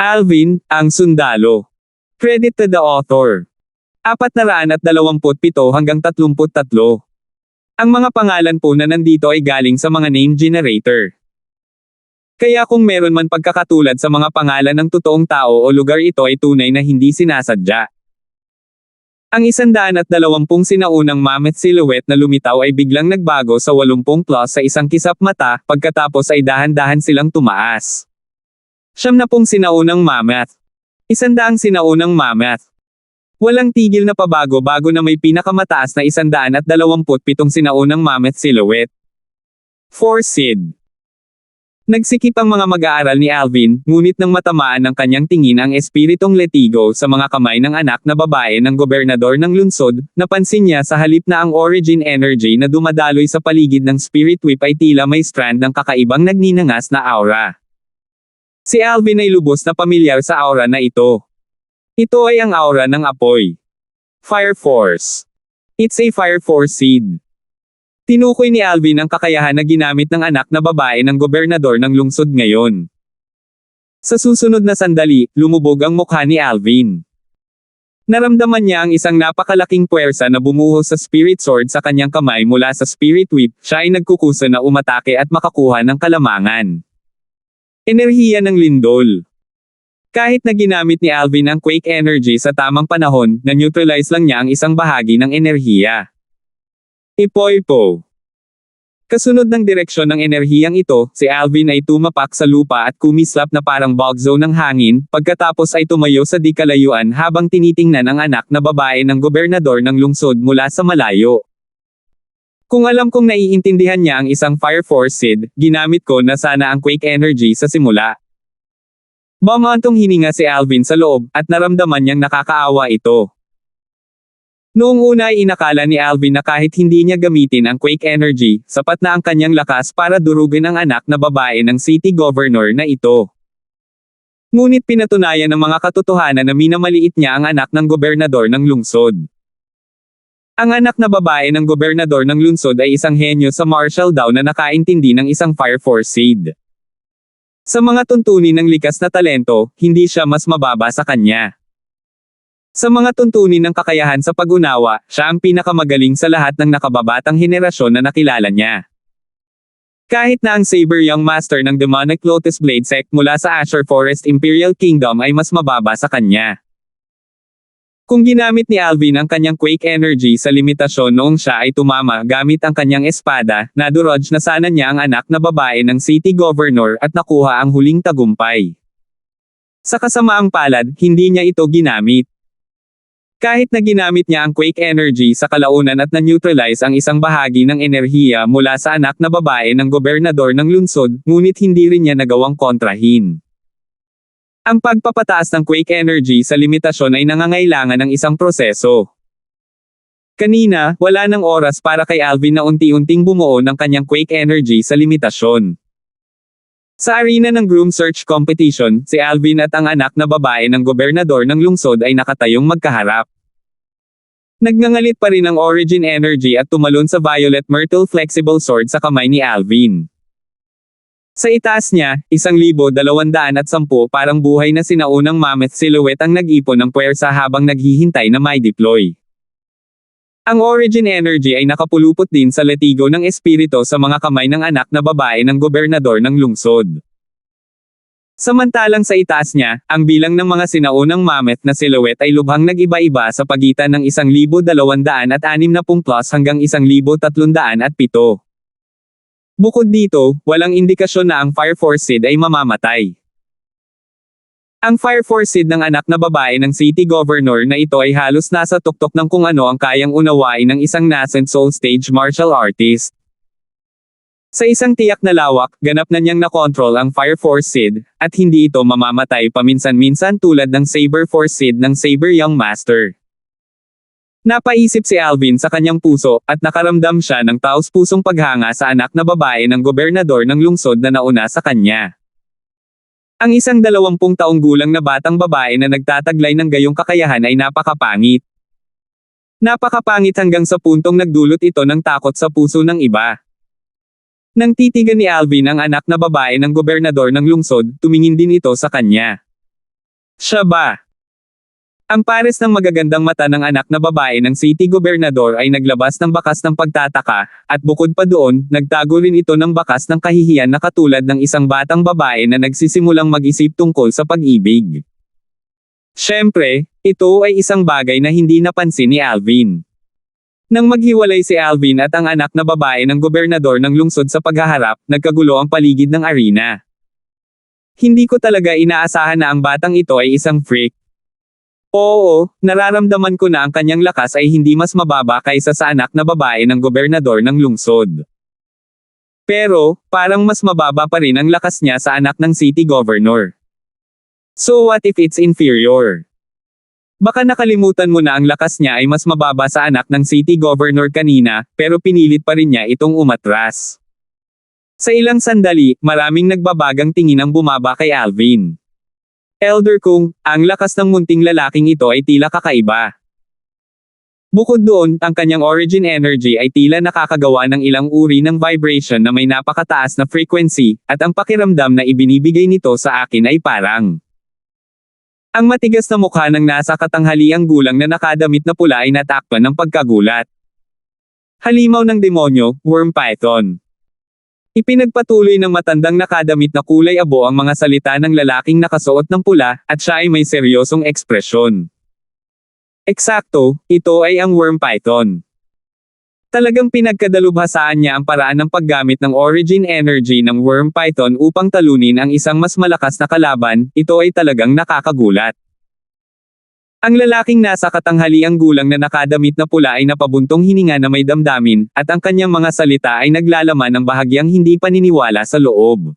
Alvin, ang sundalo. Credit to the author. 427 hanggang 33. Ang mga pangalan po na nandito ay galing sa mga name generator. Kaya kung meron man pagkakatulad sa mga pangalan ng totoong tao o lugar, ito ay tunay na hindi sinasadya. Ang 120 sinaunang mammoth silhouette na lumitaw ay biglang nagbago sa 80 plus sa isang kisap mata, pagkatapos ay dahan-dahan silang tumaas. 70 sinaunang mammoth. 100 sinaunang mammoth. Walang tigil na pabago-bago na may pinakamataas na 127 sinaunang mammoth silhouette. 4 Sid. Nagsikip ang mga mag-aaral ni Alvin, ngunit nang matamaan ng kanyang tingin ang espiritong letigo sa mga kamay ng anak na babae ng gobernador ng lungsod, napansin niya sa halip na ang origin energy na dumadaloy sa paligid ng spirit whip ay tila may strand ng kakaibang nagninangas na aura. Si Alvin ay lubos na pamilyar sa aura na ito. Ito ay ang aura ng apoy. Fire Force. It's a Fire Force seed. Tinukoy ni Alvin ang kakayahan na ginamit ng anak na babae ng gobernador ng lungsod ngayon. Sa susunod na sandali, lumubog ang mukha ni Alvin. Naramdaman niya ang isang napakalaking puwersa na bumuhos sa spirit sword sa kanyang kamay mula sa spirit whip. Siya ay nagkukusa na umatake at makakuha ng kalamangan. Enerhiya ng lindol. Kahit na ginamit ni Alvin ang quake energy sa tamang panahon, na-neutralize lang niya ang isang bahagi ng enerhiya. Ipoipo. Kasunod ng direksyon ng enerhiyang ito, si Alvin ay tumapak sa lupa at kumislap na parang bog zone ng hangin, pagkatapos ay tumayo sa di kalayuan habang tinitingnan ang anak na babae ng gobernador ng lungsod mula sa malayo. Kung alam kong naiintindihan niya ang isang Fire Force seed, ginamit ko na sana ang quake energy sa simula. Bumantong hininga si Alvin sa loob, at naramdaman niyang nakakaawa ito. Noong una ay inakala ni Alvin na kahit hindi niya gamitin ang quake energy, sapat na ang kanyang lakas para durugin ang anak na babae ng city governor na ito. Ngunit pinatunayan ng mga katotohanan na minamaliit niya ang anak ng gobernador ng lungsod. Ang anak na babae ng gobernador ng lungsod ay isang henyo sa martial law na nakaintindi ng isang Fire Force seed. Sa mga tuntunin ng likas na talento, hindi siya mas mababa sa kanya. Sa mga tuntunin ng kakayahan sa pag-unawa, siya ang pinakamagaling sa lahat ng nakababatang henerasyon na nakilala niya. Kahit na ang Saber Young Master ng Demonic Lotus Blade Sect mula sa Azure Forest Imperial Kingdom ay mas mababa sa kanya. Kung ginamit ni Alvin ang kanyang quake energy sa limitasyon noong siya ay tumama gamit ang kanyang espada, nadurodge na sana niya ang anak na babae ng city governor at nakuha ang huling tagumpay. Sa kasamaang palad, hindi niya ito ginamit. Kahit na ginamit niya ang quake energy sa kalaunan at na-neutralize ang isang bahagi ng enerhiya mula sa anak na babae ng gobernador ng lungsod, ngunit hindi rin niya nagawang kontrahin. Ang pagpapataas ng quake energy sa limitasyon ay nangangailangan ng isang proseso. Kanina, wala nang oras para kay Alvin na unti-unting bumuo ng kanyang quake energy sa limitasyon. Sa arena ng groom search competition, si Alvin at ang anak na babae ng gobernador ng lungsod ay nakatayong magkaharap. Nagngangalit pa rin ang origin energy at tumalon sa violet myrtle flexible sword sa kamay ni Alvin. Sa itaas niya, 1,210 parang buhay na sinaunang mammoth silhouette ang nag-ipon ng puwersa habang naghihintay na may deploy. Ang origin energy ay nakapulupot din sa letigo ng espirito sa mga kamay ng anak na babae ng gobernador ng lungsod. Samantalang sa itaas niya, ang bilang ng mga sinaunang mammoth na silhouette ay lubhang nag-iba-iba sa pagitan ng 1,260 plus hanggang 1,307. Bukod dito, walang indikasyon na ang Fire Force seed ay mamamatay. Ang Fire Force seed ng anak na babae ng city governor na ito ay halos nasa tuktok ng kung ano ang kayang unawain ng isang nascent soul stage martial artist. Sa isang tiyak na lawak, ganap na niyang nakontrol ang Fire Force seed, at hindi ito mamamatay paminsan-minsan tulad ng Saber Force seed ng Saber Young Master. Napaisip si Alvin sa kanyang puso, at nakaramdam siya ng taos-pusong paghanga sa anak na babae ng gobernador ng lungsod na nauna sa kanya. Ang 120 taong gulang na batang babae na nagtataglay ng gayong kakayahan ay napakapangit. Napakapangit hanggang sa puntong nagdulot ito ng takot sa puso ng iba. Nang titigan ni Alvin ang anak na babae ng gobernador ng lungsod, tumingin din ito sa kanya. Siya ba? Ang pares ng magagandang mata ng anak na babae ng city gobernador ay naglabas ng bakas ng pagtataka, at bukod pa doon, nagtago rin ito ng bakas ng kahihiyan na katulad ng isang batang babae na nagsisimulang mag-isip tungkol sa pag-ibig. Siyempre, ito ay isang bagay na hindi napansin ni Alvin. Nang maghiwalay si Alvin at ang anak na babae ng gobernador ng lungsod sa paghaharap, nagkagulo ang paligid ng arena. Hindi ko talaga inaasahan na ang batang ito ay isang freak. Oo, nararamdaman ko na ang kanyang lakas ay hindi mas mababa kaysa sa anak na babae ng gobernador ng lungsod. Pero, parang mas mababa pa rin ang lakas niya sa anak ng city governor. So what if it's inferior? Baka nakalimutan mo na ang lakas niya ay mas mababa sa anak ng city governor kanina, pero pinilit pa rin niya itong umatras. Sa ilang sandali, maraming nagbabagang tingin ang bumaba kay Alvin. Elder Kung, ang lakas ng munting lalaking ito ay tila kakaiba. Bukod doon, ang kanyang origin energy ay tila nakakagawa ng ilang uri ng vibration na may napakataas na frequency, at ang pakiramdam na ibinibigay nito sa akin ay parang ang matigas na mukha ng nasa katanghaliang gulang na nakadamit na pula ay natakpan ng pagkagulat. Halimaw ng demonyo, worm python. Ipinagpatuloy ng matandang nakadamit na kulay abo ang mga salita ng lalaking nakasuot ng pula, at siya ay may seryosong ekspresyon. Eksakto, ito ay ang worm python. Talagang pinagkadalubhasaan niya ang paraan ng paggamit ng origin energy ng worm python upang talunin ang isang mas malakas na kalaban, ito ay talagang nakakagulat. Ang lalaking nasa katanghaliang gulang na nakadamit na pula ay napabuntong hininga na may damdamin, at ang kanyang mga salita ay naglalaman ng bahagyang hindi paniniwala sa loob.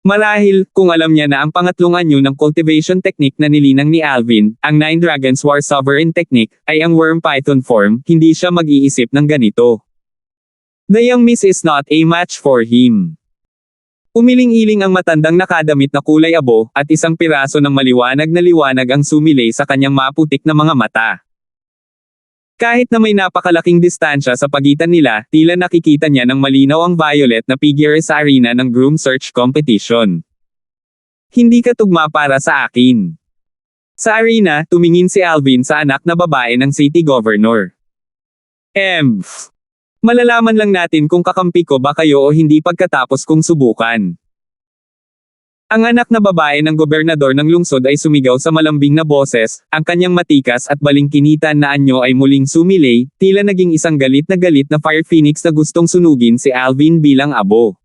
Marahil, kung alam niya na ang pangatlong anyo ng cultivation technique na nilinang ni Alvin, ang Nine Dragons War Sovereign Technique, ay ang worm python form, hindi siya mag-iisip ng ganito. The young miss is not a match for him. Umiling-iling ang matandang nakadamit na kulay abo, at isang piraso ng maliwanag na liwanag ang sumilay sa kanyang maputik na mga mata. Kahit na may napakalaking distansya sa pagitan nila, tila nakikita niya ng malinaw ang violet na figure sa arena ng groom search competition. Hindi ka tugma para sa akin. Sa arena, tumingin si Alvin sa anak na babae ng city governor. Malalaman lang natin kung kakampi ko ba kayo o hindi pagkatapos kong subukan. Ang anak na babae ng gobernador ng lungsod ay sumigaw sa malambing na boses, ang kanyang matikas at balingkinitan na anyo ay muling sumilay, tila naging isang galit na fire phoenix na gustong sunugin si Alvin bilang abo.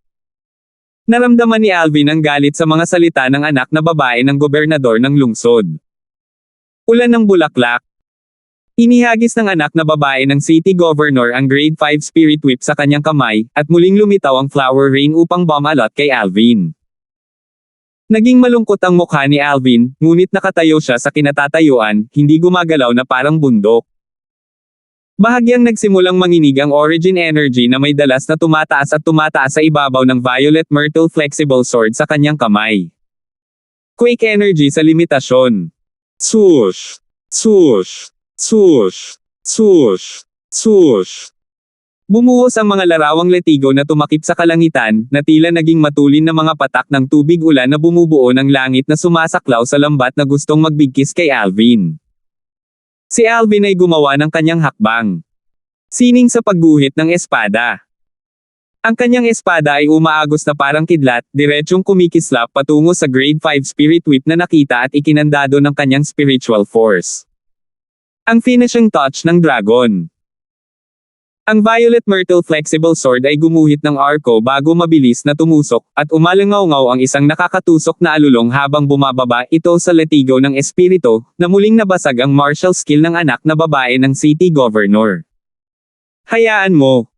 Naramdaman ni Alvin ang galit sa mga salita ng anak na babae ng gobernador ng lungsod. Ulan ng bulaklak. Inihagis ng anak na babae ng city governor ang grade 5 spirit whip sa kanyang kamay, at muling lumitaw ang flower rain upang bumalot kay Alvin. Naging malungkot ang mukha ni Alvin, ngunit nakatayo siya sa kinatatayuan, hindi gumagalaw na parang bundok. Bahagyang nagsimulang manginig ang origin energy na may dalas na tumataas at tumataas sa ibabaw ng violet myrtle flexible sword sa kanyang kamay. Quake energy sa limitasyon. Swoosh! Swoosh! Swoosh! Swoosh! Swoosh! Bumuhos ang mga larawang letigo na tumakip sa kalangitan, na tila naging matulin na mga patak ng tubig ulan na bumubuo ng langit na sumasaklaw sa lambat na gustong magbigkis kay Alvin. Si Alvin ay gumawa ng kanyang hakbang. Sining sa pagguhit ng espada. Ang kanyang espada ay umaagos na parang kidlat, diretsyong kumikislap patungo sa grade 5 spirit whip na nakita at ikinandado ng kanyang spiritual force. Ang finishing touch ng dragon. Ang violet myrtle flexible sword ay gumuhit ng arko bago mabilis na tumusok, at umalangaw-ngaw ang isang nakakatusok na alulong habang bumababa ito sa letigo ng espiritu, na muling nabasag ang martial skill ng anak na babae ng city governor. Hayaan mo.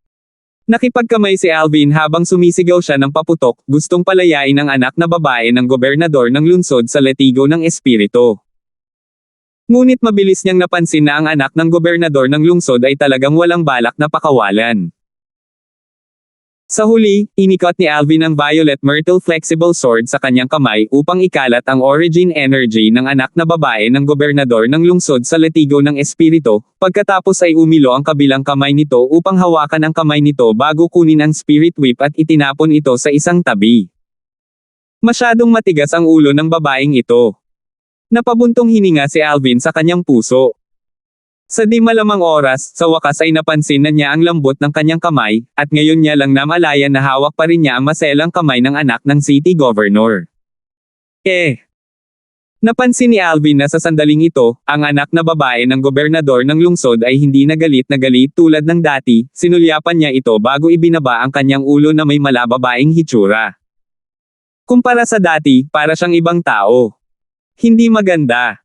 Nakipagkamay si Alvin habang sumisigaw siya ng paputok, gustong palayain ang anak na babae ng gobernador ng lungsod sa letigo ng espiritu. Ngunit mabilis niyang napansin na ang anak ng gobernador ng lungsod ay talagang walang balak na pakawalan. Sa huli, inikot ni Alvin ang violet myrtle flexible sword sa kanyang kamay upang ikalat ang origin energy ng anak na babae ng gobernador ng lungsod sa letigo ng espiritu, pagkatapos ay umilo ang kabilang kamay nito upang hawakan ang kamay nito bago kunin ang spirit whip at itinapon ito sa isang tabi. Masyadong matigas ang ulo ng babaeng ito. Napabuntong hininga si Alvin sa kanyang puso. Sa di malamang oras, sa wakas ay napansin na niya ang lambot ng kanyang kamay, at ngayon niya lang namalayan na hawak pa rin niya ang maselang kamay ng anak ng city governor. Napansin ni Alvin na sa sandaling ito, ang anak na babae ng gobernador ng lungsod ay hindi na galit tulad ng dati, sinulyapan niya ito bago ibinaba ang kanyang ulo na may malababaing hitsura. Kumpara sa dati, para siyang ibang tao. Hindi maganda.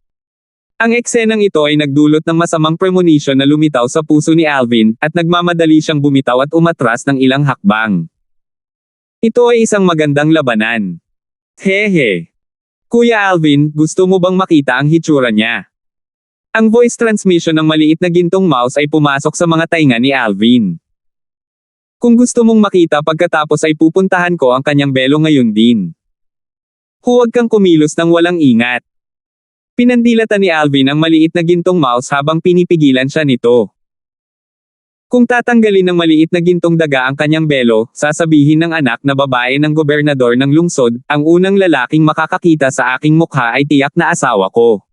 Ang eksenang ito ay nagdulot ng masamang premonition na lumitaw sa puso ni Alvin, at nagmamadali siyang bumitaw at umatras ng ilang hakbang. Ito ay isang magandang labanan. Hehe. Kuya Alvin, gusto mo bang makita ang hitsura niya? Ang voice transmission ng maliit na gintong mouse ay pumasok sa mga tainga ni Alvin. Kung gusto mong makita pagkatapos ay pupuntahan ko ang kanyang belo ngayon din. Huwag kang kumilos ng walang ingat. Pinandilatan ni Alvin ang maliit na gintong mouse habang pinipigilan siya nito. Kung tatanggalin ng maliit na gintong daga ang kanyang belo, sasabihin ng anak na babae ng gobernador ng lungsod, ang unang lalaking makakakita sa aking mukha ay tiyak na asawa ko.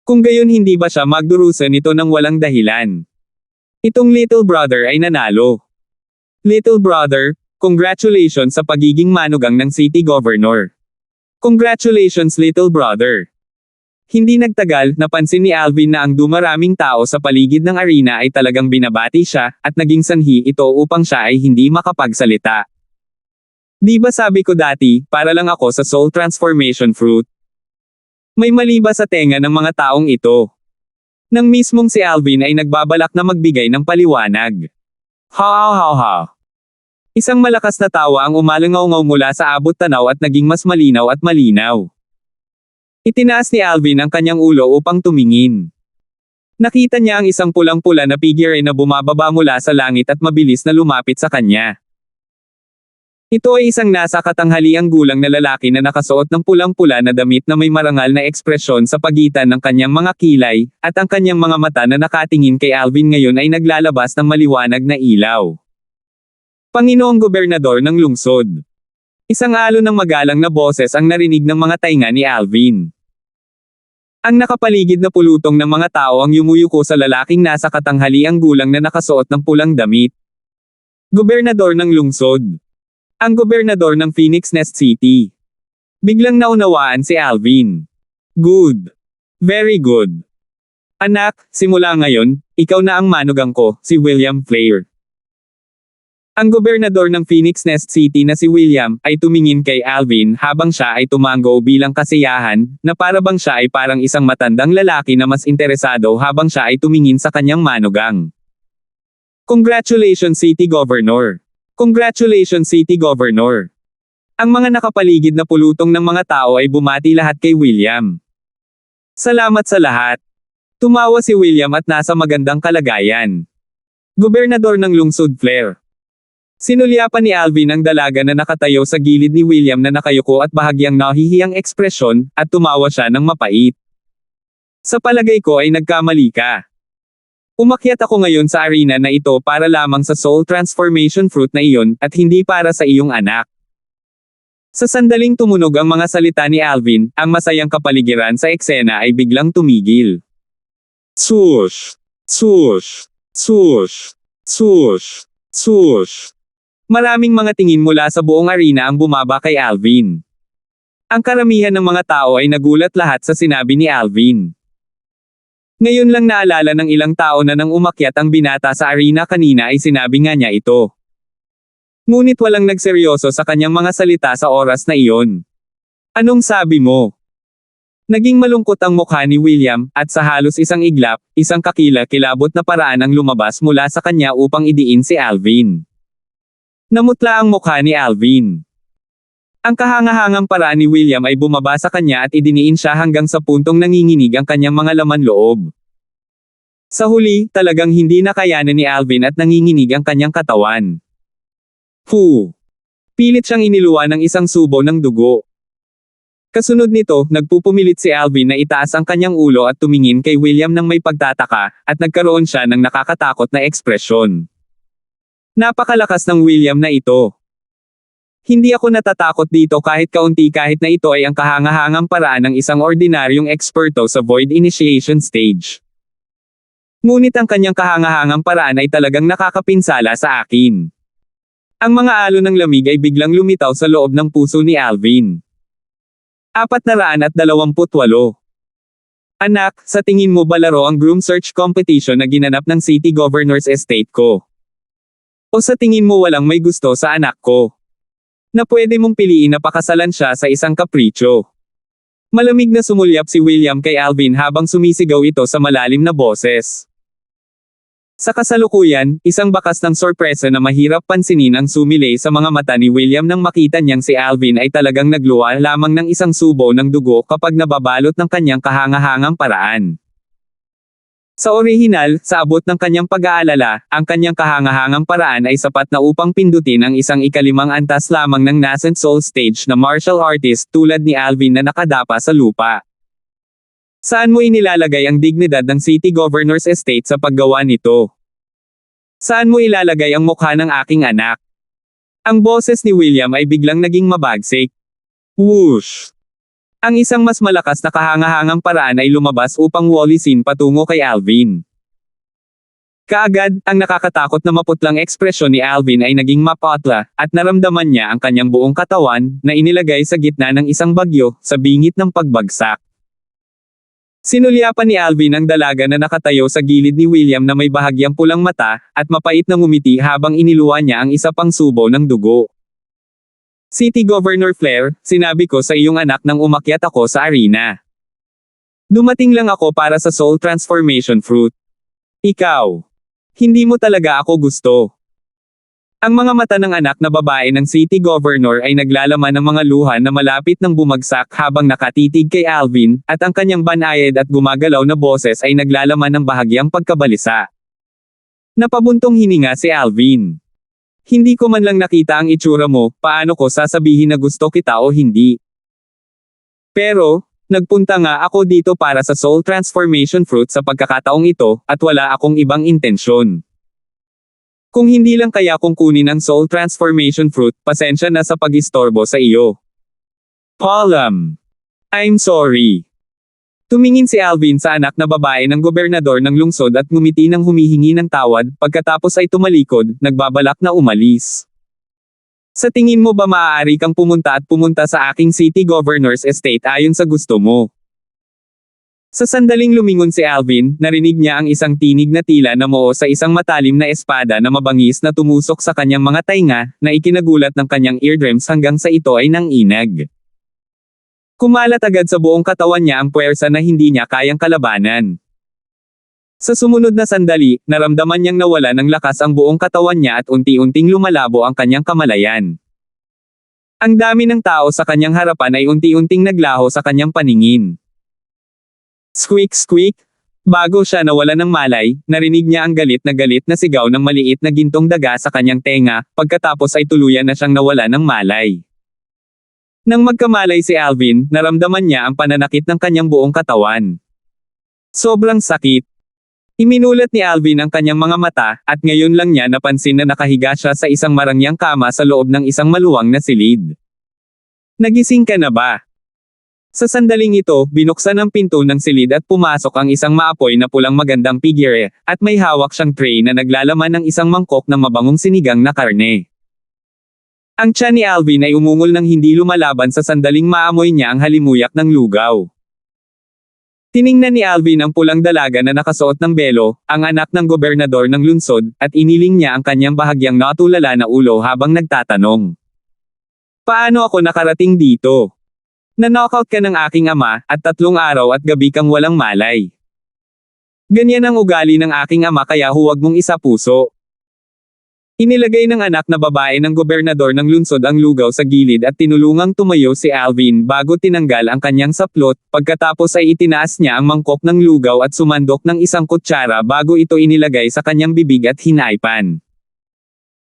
Kung gayon hindi ba siya magdurusa nito ng walang dahilan? Itong little brother ay nanalo. Little brother, congratulations sa pagiging manugang ng city governor. Congratulations little brother. Hindi nagtagal, napansin ni Alvin na ang dumaraming tao sa paligid ng arena ay talagang binabati siya, at naging sanhi ito upang siya ay hindi makapagsalita. Di ba sabi ko dati, para lang ako sa soul transformation fruit? May mali ba sa tenga ng mga taong ito? Nang mismong si Alvin ay nagbabalak na magbigay ng paliwanag. Ha. Isang malakas na tawa ang umalangaw-ngaw mula sa abot tanaw at naging mas malinaw at malinaw. Itinaas ni Alvin ang kanyang ulo upang tumingin. Nakita niya ang isang pulang-pula na figure na bumababa mula sa langit at mabilis na lumapit sa kanya. Ito ay isang nasa katanghaliang gulang na lalaki na nakasuot ng pulang-pula na damit na may marangal na ekspresyon sa pagitan ng kanyang mga kilay, at ang kanyang mga mata na nakatingin kay Alvin ngayon ay naglalabas ng maliwanag na ilaw. Panginoong Gobernador ng Lungsod. Isang alon ng magalang na boses ang narinig ng mga tainga ni Alvin. Ang nakapaligid na pulutong ng mga tao ang yumuyuko sa lalaking nasa katanghaliang gulang na nakasuot ng pulang damit. Gobernador ng lungsod. Ang gobernador ng Phoenix Nest City. Biglang naunawaan si Alvin. Good. Very good. Anak, simula ngayon, ikaw na ang manugang ko, si William Flair. Ang gobernador ng Phoenix Nest City na si William, ay tumingin kay Alvin habang siya ay tumango bilang kasiyahan, na para bang siya ay parang isang matandang lalaki na mas interesado habang siya ay tumingin sa kanyang manugang. Congratulations City Governor! Congratulations City Governor! Ang mga nakapaligid na pulutong ng mga tao ay bumati lahat kay William. Salamat sa lahat! Tumawa si William at nasa magandang kalagayan. Gobernador ng Lungsod Flair. Sinulyapan ni Alvin ang dalaga na nakatayo sa gilid ni William na nakayuko at bahagyang nahihiyang ekspresyon, at tumawa siya ng mapait. Sa palagay ko ay nagkamali ka. Umakyat ako ngayon sa arena na ito para lamang sa soul transformation fruit na iyon, at hindi para sa iyong anak. Sa sandaling tumunog ang mga salita ni Alvin, ang masayang kapaligiran sa eksena ay biglang tumigil. Swoosh! Swoosh! Swoosh! Swoosh! Swoosh! Maraming mga tingin mula sa buong arena ang bumaba kay Alvin. Ang karamihan ng mga tao ay nagulat lahat sa sinabi ni Alvin. Ngayon lang naalala ng ilang tao na nang umakyat ang binata sa arena kanina ay sinabi nga niya ito. Ngunit walang nagseryoso sa kanyang mga salita sa oras na iyon. Anong sabi mo? Naging malungkot ang mukha ni William, at sa halos isang iglap, isang kakila-kilabot na paraan ang lumabas mula sa kanya upang idiin si Alvin. Namutla ang mukha ni Alvin. Ang kahangahangang paraan ni William ay bumaba sa kanya at idiniin siya hanggang sa puntong nanginginig ang kanyang mga laman loob. Sa huli, talagang hindi nakayanan ni Alvin at nanginginig ang kanyang katawan. Pilit siyang iniluwa ng isang subo ng dugo. Kasunod nito, nagpupumilit si Alvin na itaas ang kanyang ulo at tumingin kay William ng may pagtataka, at nagkaroon siya ng nakakatakot na ekspresyon. Napakalakas ng William na ito. Hindi ako natatakot dito kahit kaunti kahit na ito ay ang kahangahangang paraan ng isang ordinaryong eksperto sa void initiation stage. Ngunit ang kanyang kahangahangang paraan ay talagang nakakapinsala sa akin. Ang mga alon ng lamig ay biglang lumitaw sa loob ng puso ni Alvin. 428. Anak, sa tingin mo ba laro ang groom search competition na ginanap ng City Governor's Estate ko? O sa tingin mo walang may gusto sa anak ko? Na pwede mong piliin na pakasalan siya sa isang kapritsyo. Malamig na sumulyap si William kay Alvin habang sumisigaw ito sa malalim na boses. Sa kasalukuyan, isang bakas ng sorpresa na mahirap pansinin ang sumilay sa mga mata ni William nang makita niyang si Alvin ay talagang nagluha lamang ng isang subo ng dugo kapag nababalot ng kanyang kahangahangang paraan. Sa orihinal, sa abot ng kanyang pag-aalala, ang kanyang kahangahangang paraan ay sapat na upang pindutin ang isang ikalimang antas lamang ng nascent soul stage na martial artist tulad ni Alvin na nakadapa sa lupa. Saan mo inilalagay ang dignidad ng City Governor's Estate sa paggawa nito? Saan mo ilalagay ang mukha ng aking anak? Ang boses ni William ay biglang naging mabagsik. Whoosh! Ang isang mas malakas na kahangahangang paraan ay lumabas upang walisin patungo kay Alvin. Kaagad, ang nakakatakot na maputlang ekspresyon ni Alvin ay naging mapatla, at naramdaman niya ang kanyang buong katawan, na inilagay sa gitna ng isang bagyo, sa bingit ng pagbagsak. Sinulyapan ni Alvin ang dalaga na nakatayo sa gilid ni William na may bahagyang pulang mata, at mapait na ngumiti habang iniluwa niya ang isa pang subo ng dugo. City Governor Flair, sinabi ko sa iyong anak nang umakyat ako sa arena. Dumating lang ako para sa soul transformation fruit. Ikaw. Hindi mo talaga ako gusto. Ang mga mata ng anak na babae ng City Governor ay naglalaman ng mga luha na malapit nang bumagsak habang nakatitig kay Alvin, at ang kanyang banayad at gumagalaw na boses ay naglalaman ng bahagyang pagkabalisa. Napabuntong hininga si Alvin. Hindi ko man lang nakita ang itsura mo, paano ko sasabihin na gusto kita o hindi? Pero, nagpunta nga ako dito para sa soul transformation fruit sa pagkakataong ito, at wala akong ibang intensyon. Kung hindi lang kaya kung kunin ang soul transformation fruit, pasensya na sa pag-istorbo sa iyo. Palam. I'm sorry. Tumingin si Alvin sa anak na babae ng gobernador ng lungsod at ngumiti ng humihingi ng tawad, pagkatapos ay tumalikod, nagbabalak na umalis. Sa tingin mo ba maaari kang pumunta sa aking City Governor's Estate ayon sa gusto mo? Sa sandaling lumingon si Alvin, narinig niya ang isang tinig na tila na moo sa isang matalim na espada na mabangis na tumusok sa kanyang mga tainga, na ikinagulat ng kanyang eardrums hanggang sa ito ay nanginag. Kumalat agad sa buong katawan niya ang puwersa na hindi niya kayang kalabanan. Sa sumunod na sandali, naramdaman niyang nawala ng lakas ang buong katawan niya at unti-unting lumalabo ang kanyang kamalayan. Ang dami ng tao sa kanyang harapan ay unti-unting naglaho sa kanyang paningin. Squeak squeak! Bago siya nawala ng malay, narinig niya ang galit na sigaw ng maliit na gintong daga sa kanyang tenga, pagkatapos ay tuluyan na siyang nawala ng malay. Nang magkamalay si Alvin, naramdaman niya ang pananakit ng kanyang buong katawan. Sobrang sakit. Iminulat ni Alvin ang kanyang mga mata, at ngayon lang niya napansin na nakahiga siya sa isang marangyang kama sa loob ng isang maluwang na silid. Nagising ka na ba? Sa sandaling ito, binuksan ang pinto ng silid at pumasok ang isang maapoy na pulang magandang figure, at may hawak siyang tray na naglalaman ng isang mangkok ng mabangong sinigang na karne. Ang tiyan ni Alvin ay umungol ng hindi lumalaban sa sandaling maamoy niya ang halimuyak ng lugaw. Tiningnan ni Alvin ang pulang dalaga na nakasuot ng belo, ang anak ng gobernador ng lungsod, at iniling niya ang kanyang bahagyang natulala na ulo habang nagtatanong. Paano ako nakarating dito? Na-knockout ka ng aking ama, at 3 araw at gabi kang walang malay. Ganyan ang ugali ng aking ama kaya huwag mong isapuso. Inilagay ng anak na babae ng gobernador ng lungsod ang lugaw sa gilid at tinulungang tumayo si Alvin bago tinanggal ang kanyang saplot, pagkatapos ay itinaas niya ang mangkok ng lugaw at sumandok ng isang kutsara bago ito inilagay sa kanyang bibig at hinaipan.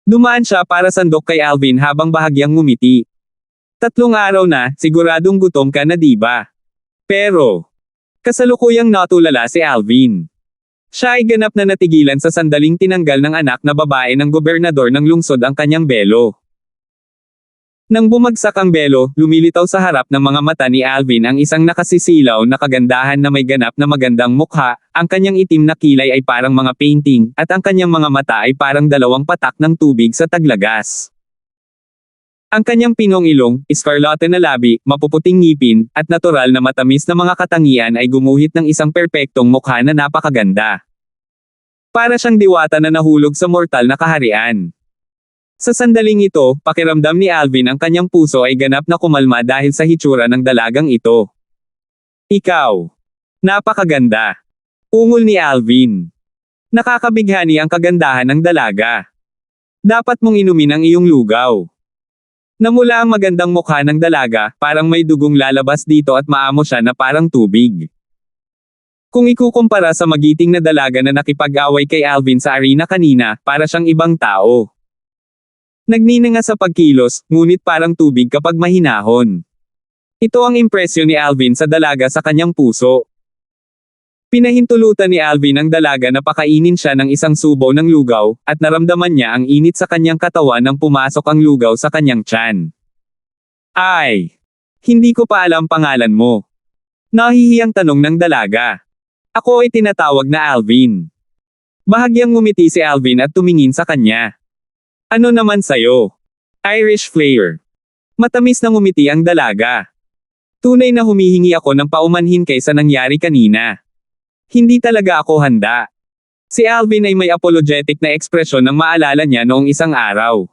Dumaan siya para sandok kay Alvin habang bahagyang ngumiti. 3 araw na, siguradong gutom ka na diba? Pero, kasalukuyang natulala si Alvin. Siya ay ganap na natigilan sa sandaling tinanggal ng anak na babae ng gobernador ng lungsod ang kanyang belo. Nang bumagsak ang belo, lumilitaw sa harap ng mga mata ni Alvin ang isang nakasisilaw na kagandahan na may ganap na magandang mukha, ang kanyang itim na kilay ay parang mga painting, at ang kanyang mga mata ay parang dalawang patak ng tubig sa taglagas. Ang kanyang pinong ilong, iskarlate na labi, mapuputing ngipin, at natural na matamis na mga katangian ay gumuhit ng isang perpektong mukha na napakaganda. Para siyang diwata na nahulog sa mortal na kaharian. Sa sandaling ito, pakiramdam ni Alvin ang kanyang puso ay ganap na kumalma dahil sa hitsura ng dalagang ito. Ikaw. Napakaganda. Ungol ni Alvin. Nakakabighani ang kagandahan ng dalaga. Dapat mong inumin ang iyong lugaw. Namula ang magandang mukha ng dalaga, parang may dugong lalabas dito at maamo siya na parang tubig. Kung ikukumpara sa magiting na dalaga na nakipag-away kay Alvin sa arena kanina, para siyang ibang tao. Nagninanga sa pagkilos, ngunit parang tubig kapag mahinahon. Ito ang impresyon ni Alvin sa dalaga sa kanyang puso. Pinahintulutan ni Alvin ang dalaga na pakainin siya ng isang subo ng lugaw, at naramdaman niya ang init sa kanyang katawan nang pumasok ang lugaw sa kanyang tiyan. Ay! Hindi ko pa alam pangalan mo. Nahihiyang tanong ng dalaga. Ako ay tinatawag na Alvin. Bahagyang ngumiti si Alvin at tumingin sa kanya. Ano naman sayo? Irish flair. Matamis na ngumiti ang dalaga. Tunay na humihingi ako ng paumanhin kaysa nangyari kanina. Hindi talaga ako handa. Si Alvin ay may apologetic na ekspresyon nang maalala niya noong isang araw.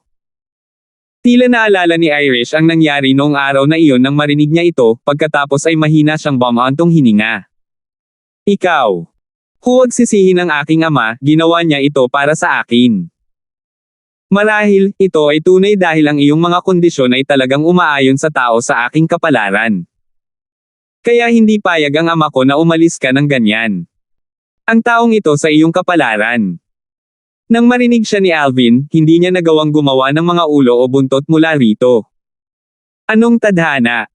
Tila naalala ni Irish ang nangyari noong araw na iyon nang marinig niya ito, pagkatapos ay mahina siyang bumantong hininga. Ikaw. Huwag sisihin ang aking ama, ginawa niya ito para sa akin. Marahil, ito ay tunay dahil ang iyong mga kondisyon ay talagang umaayon sa tao sa aking kapalaran. Kaya hindi payag ang ama ko na umalis ka ng ganyan. Ang taong ito sa iyong kapalaran. Nang marinig siya ni Alvin, hindi niya nagawang gumawa ng mga ulo o buntot mula rito. Anong tadhana?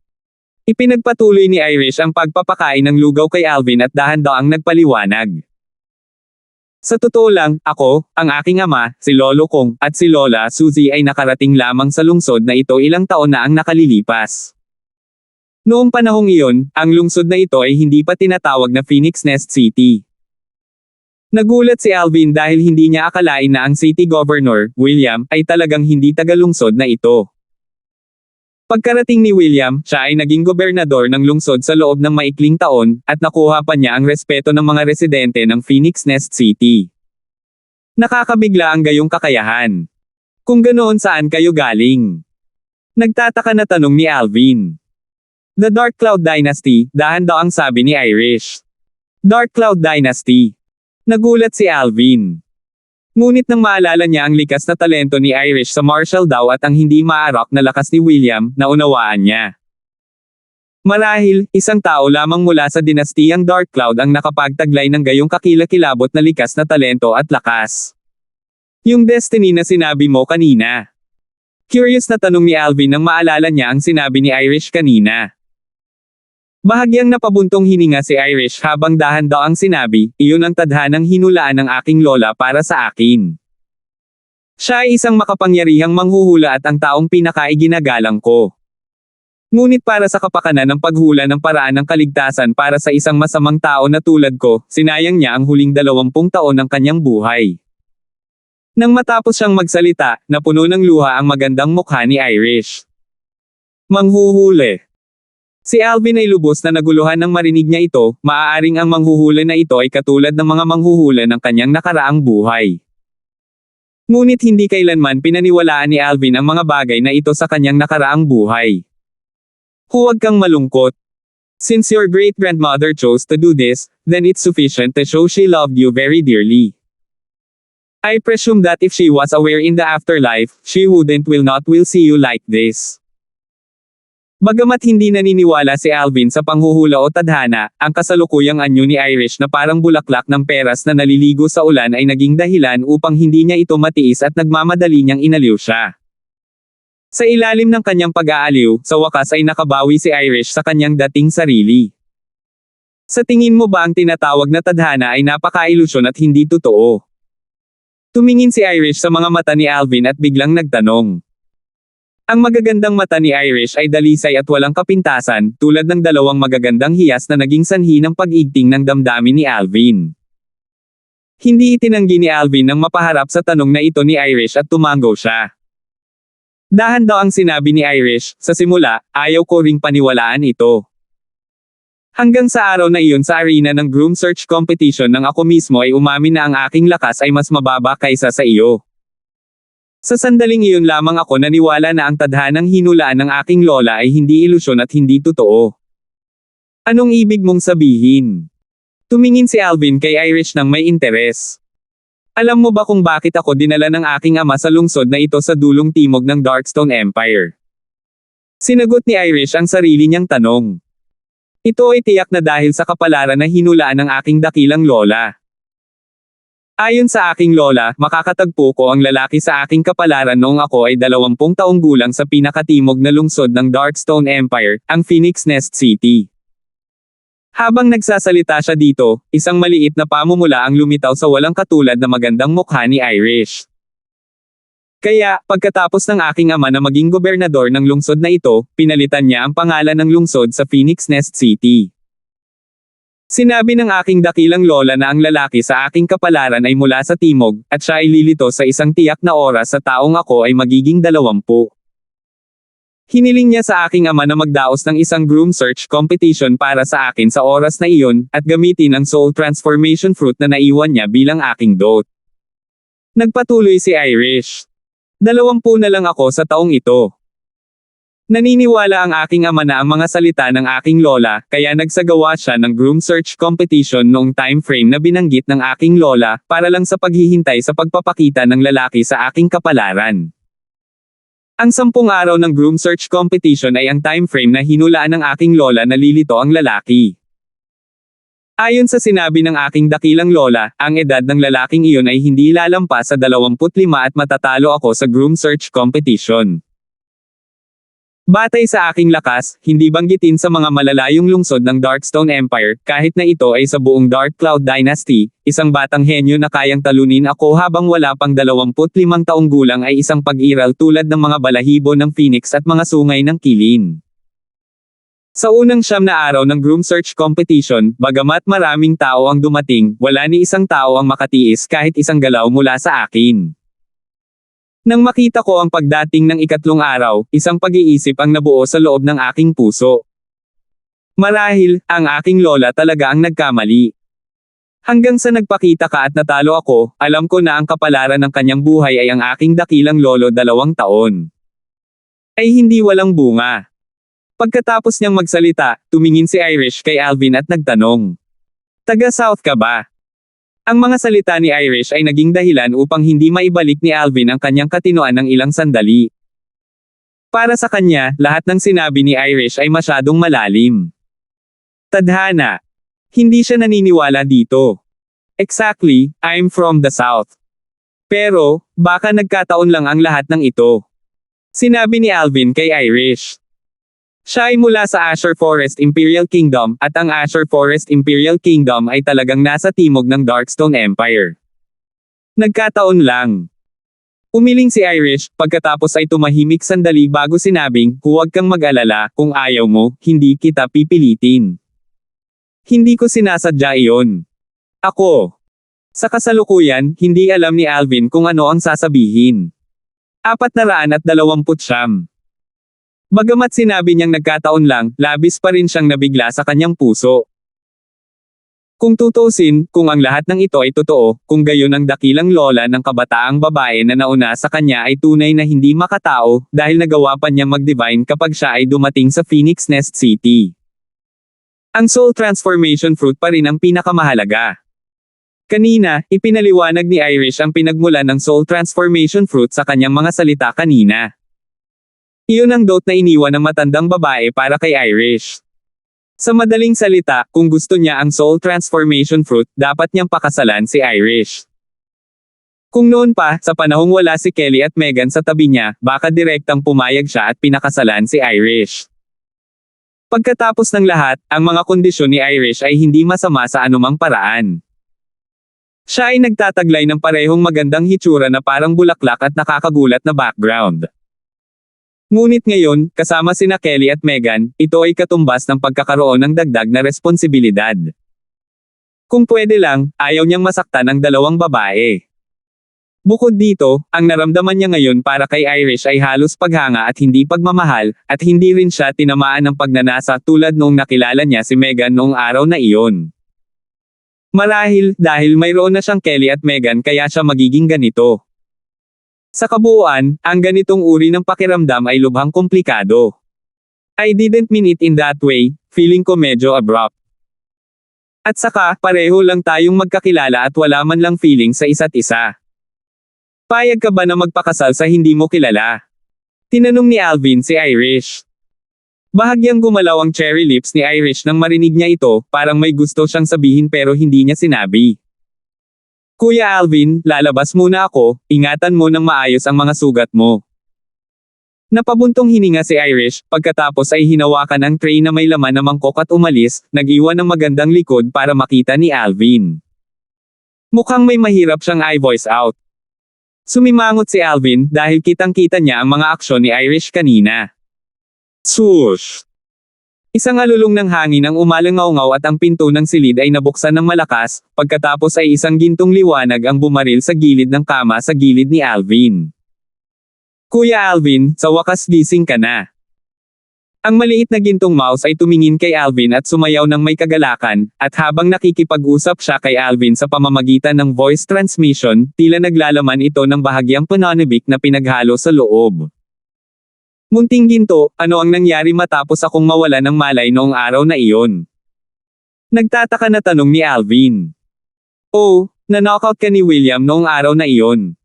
Ipinagpatuloy ni Irish ang pagpapakain ng lugaw kay Alvin at dahan-daang nagpaliwanag. Sa totoo lang, ako, ang aking ama, si Lolo Kong, at si Lola Suzy ay nakarating lamang sa lungsod na ito ilang taon na ang nakalilipas. Noong panahong iyon, ang lungsod na ito ay hindi pa tinatawag na Phoenix Nest City. Nagulat si Alvin dahil hindi niya akalain na ang City Governor, William, ay talagang hindi taga-lungsod na ito. Pagkarating ni William, siya ay naging gobernador ng lungsod sa loob ng maikling taon, at nakuha pa niya ang respeto ng mga residente ng Phoenix Nest City. Nakakabigla ang gayong kakayahan. Kung ganoon saan kayo galing? Nagtataka na tanong ni Alvin. The Dark Cloud Dynasty, dahan-daang sabi ni Irish. Dark Cloud Dynasty. Nagulat si Alvin. Ngunit nang maalala niya ang likas na talento ni Irish sa martial daw at ang hindi maarak na lakas ni William, naunawaan niya. Marahil, isang tao lamang mula sa dinastiyang Dark Cloud ang nakapagtaglay ng gayong kakilakilabot na likas na talento at lakas. Yung destiny na sinabi mo kanina. Curious na tanong ni Alvin nang maalala niya ang sinabi ni Irish kanina. Bahagyang napabuntong hininga si Irish habang dahan-daang sinabi, iyon ang tadhanang hinulaan ng aking lola para sa akin. Siya ay isang makapangyarihang manghuhula at ang taong pinakaiginagalang ko. Ngunit para sa kapakanan ng paghula ng paraan ng kaligtasan para sa isang masamang tao na tulad ko, sinayang niya ang huling 20 taon ng kanyang buhay. Nang matapos siyang magsalita, napuno ng luha ang magandang mukha ni Irish. Manghuhuli. Si Alvin ay lubos na naguluhan nang marinig niya ito, maaaring ang manghuhula na ito ay katulad ng mga manghuhula ng kanyang nakaraang buhay. Ngunit hindi kailanman pinaniwalaan ni Alvin ang mga bagay na ito sa kanyang nakaraang buhay. Huwag kang malungkot. Since your great-grandmother chose to do this, then it's sufficient to show she loved you very dearly. I presume that if she was aware in the afterlife, she will not see you like this. Bagamat hindi naniniwala si Alvin sa panghuhula o tadhana, ang kasalukuyang anyo ni Irish na parang bulaklak ng peras na naliligo sa ulan ay naging dahilan upang hindi niya ito matiis at nagmamadali niyang inaliw siya. Sa ilalim ng kanyang pag-aaliw, sa wakas ay nakabawi si Irish sa kanyang dating sarili. Sa tingin mo ba ang tinatawag na tadhana ay napaka-ilusyon at hindi totoo? Tumingin si Irish sa mga mata ni Alvin at biglang nagtanong. Ang magagandang mata ni Irish ay dalisay at walang kapintasan, tulad ng dalawang magagandang hiyas na naging sanhi ng pag-igting ng damdamin ni Alvin. Hindi itinanggi ni Alvin nang mapaharap sa tanong na ito ni Irish at tumango siya. Dahan daw ang sinabi ni Irish, sa simula, ayaw ko ring paniwalaan ito. Hanggang sa araw na iyon sa arena ng groom search competition nang ako mismo ay umamin na ang aking lakas ay mas mababa kaysa sa iyo. Sa sandaling iyon lamang ako naniwala na ang tadhanang hinulaan ng aking lola ay hindi ilusyon at hindi totoo. Anong ibig mong sabihin? Tumingin si Alvin kay Irish nang may interes. Alam mo ba kung bakit ako dinala ng aking ama sa lungsod na ito sa dulong timog ng Darkstone Empire? Sinagot ni Irish ang sarili niyang tanong. Ito ay tiyak na dahil sa kapalaran na hinulaan ng aking dakilang lola. Ayon sa aking lola, makakatagpo ko ang lalaki sa aking kapalaran noong ako ay 20 taong gulang sa pinakatimog na lungsod ng Darkstone Empire, ang Phoenix Nest City. Habang nagsasalita siya dito, isang maliit na pamumula ang lumitaw sa walang katulad na magandang mukha ni Irish. Kaya, pagkatapos ng aking ama na maging gobernador ng lungsod na ito, pinalitan niya ang pangalan ng lungsod sa Phoenix Nest City. Sinabi ng aking dakilang lola na ang lalaki sa aking kapalaran ay mula sa timog, at siya ay lilito sa isang tiyak na oras sa taong ako ay magiging 20. Hiniling niya sa aking ama na magdaos ng isang groom search competition para sa akin sa oras na iyon, at gamitin ang soul transformation fruit na naiwan niya bilang aking dot. Nagpatuloy si Irish. 20 na lang ako sa taong ito. Naniniwala ang aking ama na ang mga salita ng aking lola, kaya nagsagawa siya ng groom search competition noong time frame na binanggit ng aking lola, para lang sa paghihintay sa pagpapakita ng lalaki sa aking kapalaran. Ang 10 araw ng groom search competition ay ang time frame na hinulaan ng aking lola na lilito ang lalaki. Ayon sa sinabi ng aking dakilang lola, ang edad ng lalaking iyon ay hindi lalampas sa 25 at matatalo ako sa groom search competition. Batay sa aking lakas, hindi banggitin sa mga malalayong lungsod ng Darkstone Empire, kahit na ito ay sa buong Dark Cloud Dynasty, isang batang henyo na kayang talunin ako habang wala pang 25 taong gulang ay isang pag-iral tulad ng mga balahibo ng Phoenix at mga sungay ng Kilin. Sa unang 9 na araw ng groom search competition, bagamat maraming tao ang dumating, wala ni isang tao ang makatiis kahit isang galaw mula sa akin. Nang makita ko ang pagdating ng 3 araw, isang pag-iisip ang nabuo sa loob ng aking puso. Marahil, ang aking lola talaga ang nagkamali. Hanggang sa nagpakita ka at natalo ako, alam ko na ang kapalaran ng kanyang buhay ay ang aking dakilang lolo 2 taon. Ay hindi walang bunga. Pagkatapos niyang magsalita, tumingin si Irish kay Alvin at nagtanong. Taga-South ka ba? Ang mga salita ni Irish ay naging dahilan upang hindi maibalik ni Alvin ang kanyang katinoan ng ilang sandali. Para sa kanya, lahat ng sinabi ni Irish ay masyadong malalim. Tadhana. Hindi siya naniniwala dito. Exactly, I'm from the South. Pero, baka nagkataon lang ang lahat ng ito. Sinabi ni Alvin kay Irish. Siya ay mula sa Azure Forest Imperial Kingdom, at ang Azure Forest Imperial Kingdom ay talagang nasa timog ng Darkstone Empire. Nagkataon lang. Umiling si Irish, pagkatapos ay tumahimik sandali bago sinabing, huwag kang mag-alala, kung ayaw mo, hindi kita pipilitin. Hindi ko sinasadya iyon. Ako. Sa kasalukuyan, hindi alam ni Alvin kung ano ang sasabihin. 429. Bagamat sinabi niyang nagkataon lang, labis pa rin siyang nabigla sa kanyang puso. Kung tutusin, kung ang lahat ng ito ay totoo, kung gayon ang dakilang lola ng kabataang babae na nauna sa kanya ay tunay na hindi makatao, dahil nagawa pa niyang mag-divine kapag siya ay dumating sa Phoenix Nest City. Ang soul transformation fruit pa rin ang pinakamahalaga. Kanina, ipinaliwanag ni Irish ang pinagmulan ng soul transformation fruit sa kanyang mga salita kanina. Iyon ang dot na iniwan ng matandang babae para kay Irish. Sa madaling salita, kung gusto niya ang soul transformation fruit, dapat niyang pakasalan si Irish. Kung noon pa, sa panahong wala si Kelly at Megan sa tabi niya, baka direktang pumayag siya at pinakasalan si Irish. Pagkatapos ng lahat, ang mga kondisyon ni Irish ay hindi masama sa anumang paraan. Siya ay nagtataglay ng parehong magandang hitsura na parang bulaklak at nakakagulat na background. Ngunit ngayon, kasama sina Kelly at Meghan, ito ay katumbas ng pagkakaroon ng dagdag na responsibilidad. Kung pwede lang, ayaw niyang masaktan ang dalawang babae. Bukod dito, ang naramdaman niya ngayon para kay Irish ay halos paghanga at hindi pagmamahal, at hindi rin siya tinamaan ng pagnanasa tulad noong nakilala niya si Meghan noong araw na iyon. Marahil, dahil mayroon na siyang Kelly at Meghan kaya siya magiging ganito. Sa kabuuan, ang ganitong uri ng pakiramdam ay lubhang komplikado. I didn't mean it in that way, feeling ko medyo abrupt. At saka, pareho lang tayong magkakilala at wala man lang feeling sa isa't isa. Payag ka ba na magpakasal sa hindi mo kilala? Tinanong ni Alvin si Irish. Bahagyang gumalaw ang cherry lips ni Irish nang marinig niya ito, parang may gusto siyang sabihin pero hindi niya sinabi. Kuya Alvin, lalabas muna ako, ingatan mo ng maayos ang mga sugat mo. Napabuntong hininga si Irish, pagkatapos ay hinawakan ang tray na may laman na mangkok at umalis, nag-iwan ng magandang likod para makita ni Alvin. Mukhang may mahirap siyang i-voice out. Sumimangot si Alvin dahil kitang-kita niya ang mga aksyon ni Irish kanina. Swoosh! Isang alulong ng hangin ang umalangaw-ngaw at ang pinto ng silid ay nabuksan ng malakas, pagkatapos ay isang gintong liwanag ang bumaril sa gilid ng kama sa gilid ni Alvin. Kuya Alvin, sa wakas gising ka na. Ang maliit na gintong mouse ay tumingin kay Alvin at sumayaw ng may kagalakan, at habang nakikipag-usap siya kay Alvin sa pamamagitan ng voice transmission, tila naglalaman ito ng bahagyang pananabik na pinaghalo sa loob. Munting ginto, ano ang nangyari matapos akong mawala ng malay noong araw na iyon? Nagtataka na tanong ni Alvin. Oh, na-knockout ka ni William noong araw na iyon.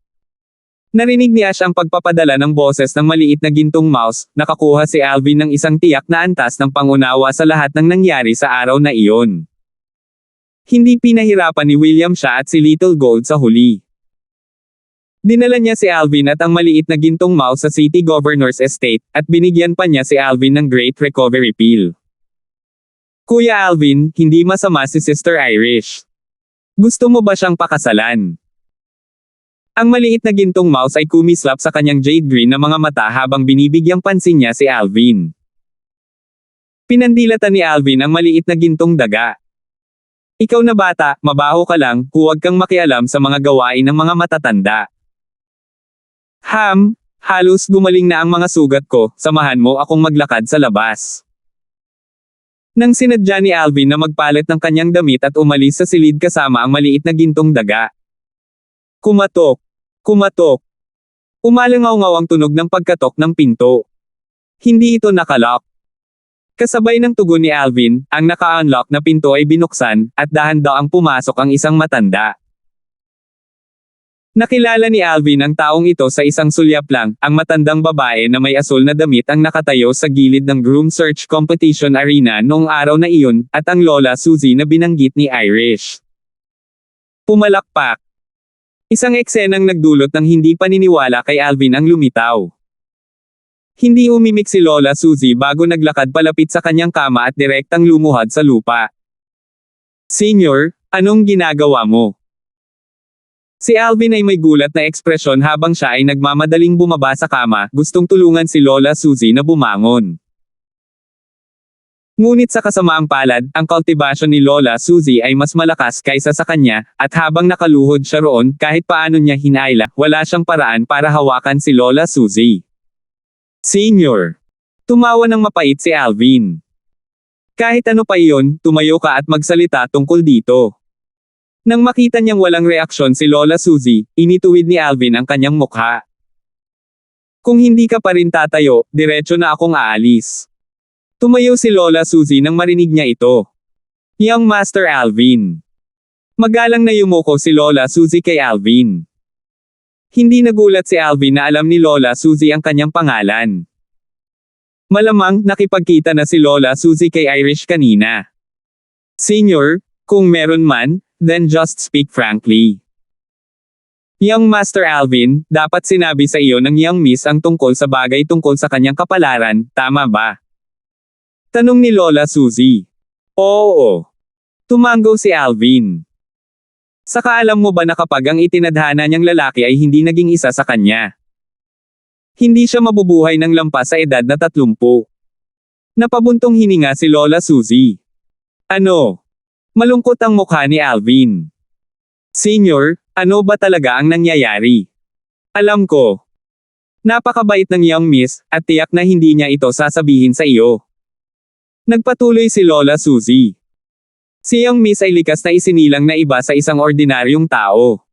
Narinig ni Ash ang pagpapadala ng boses ng maliit na gintong mouse, nakakuha si Alvin ng isang tiyak na antas ng pangunawa sa lahat ng nangyari sa araw na iyon. Hindi pinahirapan ni William siya at si Little Gold sa huli. Dinala niya si Alvin at ang maliit na gintong mouse sa City Governor's Estate, at binigyan pa niya si Alvin ng Great Recovery Pill. Kuya Alvin, hindi masama si Sister Irish. Gusto mo ba siyang pakasalan? Ang maliit na gintong mouse ay kumislap sa kanyang jade green na mga mata habang binibigyang pansin niya si Alvin. Pinandilatan ni Alvin ang maliit na gintong daga. Ikaw na bata, mabaho ka lang, huwag kang makialam sa mga gawain ng mga matatanda. Halos gumaling na ang mga sugat ko, samahan mo akong maglakad sa labas. Nang sinadya ni Alvin na magpalit ng kanyang damit at umalis sa silid kasama ang maliit na gintong daga. Kumatok. Kumatok. Umalangaw-ngaw ang tunog ng pagkatok ng pinto. Hindi ito nakalock. Kasabay ng tugon ni Alvin, ang naka-unlock na pinto ay binuksan, at dahan-daang pumasok ang isang matanda. Nakilala ni Alvin ang taong ito sa isang sulyap lang, ang matandang babae na may asul na damit ang nakatayo sa gilid ng groom search competition arena noong araw na iyon, at ang Lola Susie na binanggit ni Irish. Pumalakpak. Isang eksenang nagdulot ng hindi paniniwala kay Alvin ang lumitaw. Hindi umimik si Lola Susie bago naglakad palapit sa kanyang kama at direktang lumuhad sa lupa. Senior, anong ginagawa mo? Si Alvin ay may gulat na ekspresyon habang siya ay nagmamadaling bumaba sa kama, gustong tulungan si Lola Susie na bumangon. Ngunit sa kasamaang palad, ang kultibasyon ni Lola Susie ay mas malakas kaysa sa kanya, at habang nakaluhod siya roon, kahit paano niya hinaila, wala siyang paraan para hawakan si Lola Susie. Senior. Tumawa ng mapait si Alvin. Kahit ano pa iyon, tumayo ka at magsalita tungkol dito. Nang makita niyang walang reaksyon si Lola Susie, inituwid ni Alvin ang kanyang mukha. Kung hindi ka pa rin tatayo, diretso na akong aalis. Tumayo si Lola Susie nang marinig niya ito. Young Master Alvin. Magalang na yumuko si Lola Susie kay Alvin. Hindi nagulat si Alvin na alam ni Lola Susie ang kanyang pangalan. Malamang nakipagkita na si Lola Susie kay Irish kanina. Senior, kung meron man, then just speak frankly. Young Master Alvin, dapat sinabi sa iyo ng Young Miss ang tungkol sa bagay tungkol sa kanyang kapalaran, tama ba? Tanong ni Lola Susie. Oo. Tumango si Alvin. Saka alam mo ba na kapag ang itinadhana niyang lalaki ay hindi naging isa sa kanya? Hindi siya mabubuhay ng lampas sa edad na 30. Napabuntong hininga si Lola Suzy. Ano? Malungkot ang mukha ni Alvin. Senior, ano ba talaga ang nangyayari? Alam ko. Napakabait ng young miss, at tiyak na hindi niya ito sasabihin sa iyo. Nagpatuloy si Lola Suzy. Si young miss ay likas na isinilang na iba sa isang ordinaryong tao.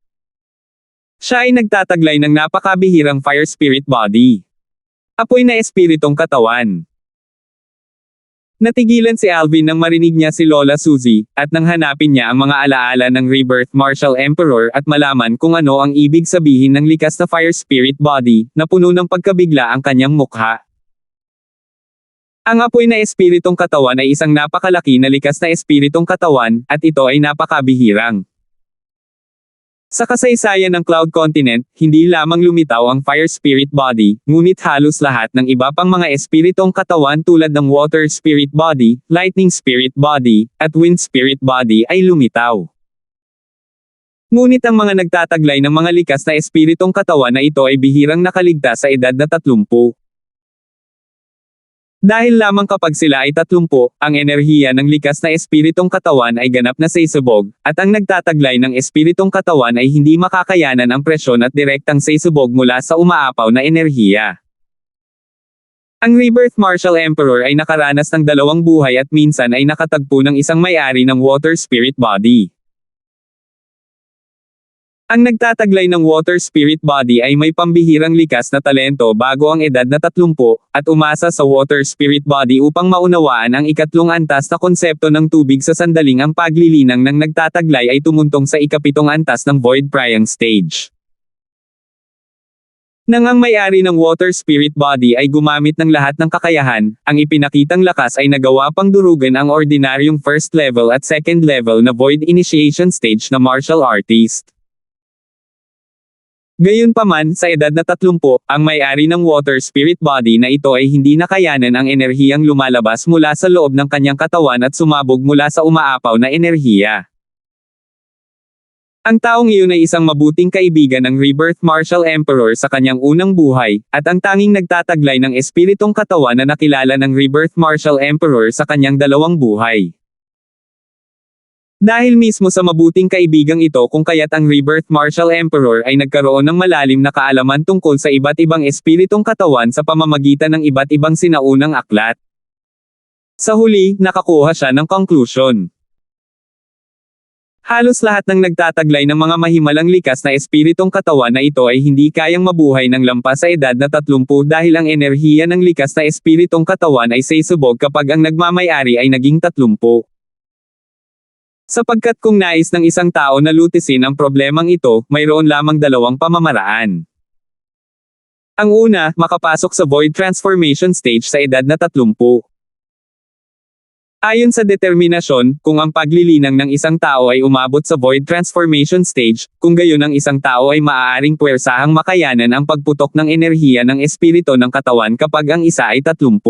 Siya ay nagtataglay ng napakabihirang fire spirit body. Apoy na espiritong katawan. Natigilan si Alvin nang marinig niya si Lola Suzy, at nang hanapin niya ang mga alaala ng Rebirth Martial Emperor at malaman kung ano ang ibig sabihin ng likas na fire spirit body, na puno ng pagkabigla ang kanyang mukha. Ang apoy na espiritong katawan ay isang napakalaki na likas na espiritong katawan, at ito ay napakabihirang. Sa kasaysayan ng Cloud Continent, hindi lamang lumitaw ang fire spirit body, ngunit halos lahat ng iba pang mga espiritong katawan tulad ng water spirit body, lightning spirit body, at wind spirit body ay lumitaw. Ngunit ang mga nagtataglay ng mga likas na espiritong katawan na ito ay bihirang nakaligtas sa edad na 30. Dahil lamang kapag sila ay 30, ang enerhiya ng likas na espiritong katawan ay ganap na saysabog, at ang nagtataglay ng espiritong katawan ay hindi makakayanan ang presyon at direktang saysabog mula sa umaapaw na enerhiya. Ang Rebirth Martial Emperor ay nakaranas ng 2 buhay at minsan ay nakatagpo ng isang may-ari ng water spirit body. Ang nagtataglay ng water spirit body ay may pambihirang likas na talento bago ang edad na 30, at umasa sa water spirit body upang maunawaan ang ikatlong antas na konsepto ng tubig sa sandaling ang paglilinang ng nagtataglay ay tumuntong sa ikapitong antas ng void priang stage. Nang ang may-ari ng water spirit body ay gumamit ng lahat ng kakayahan, ang ipinakitang lakas ay nagawa pang durugan ang ordinaryong first level at second level na void initiation stage na martial artist. Gayunpaman, sa edad na 30, ang may-ari ng water spirit body na ito ay hindi nakayanan ang enerhiyang lumalabas mula sa loob ng kanyang katawan at sumabog mula sa umaapaw na enerhiya. Ang taong iyon ay isang mabuting kaibigan ng Rebirth Martial Emperor sa kanyang unang buhay, at ang tanging nagtataglay ng espiritong katawan na nakilala ng Rebirth Martial Emperor sa kanyang 2 buhay. Dahil mismo sa mabuting kaibigang ito kung kaya't ang Rebirth Martial Emperor ay nagkaroon ng malalim na kaalaman tungkol sa iba't ibang espiritong katawan sa pamamagitan ng iba't ibang sinaunang aklat. Sa huli, nakakuha siya ng conclusion. Halos lahat ng nagtataglay ng mga mahimalang likas na espiritong katawan na ito ay hindi kayang mabuhay ng lampas sa edad na 30 dahil ang enerhiya ng likas na espiritong katawan ay saysabog kapag ang nagmamay-ari ay naging 30. Sapagkat kung nais ng isang tao na lutisin ang problemang ito, mayroon lamang 2 pamamaraan. Ang una, makapasok sa void transformation stage sa edad na 30. Ayon sa determinasyon, kung ang paglilinang ng isang tao ay umabot sa void transformation stage, kung gayon ang isang tao ay maaaring puwersahang makayanan ang pagputok ng enerhiya ng espiritu ng katawan kapag ang isa ay 30.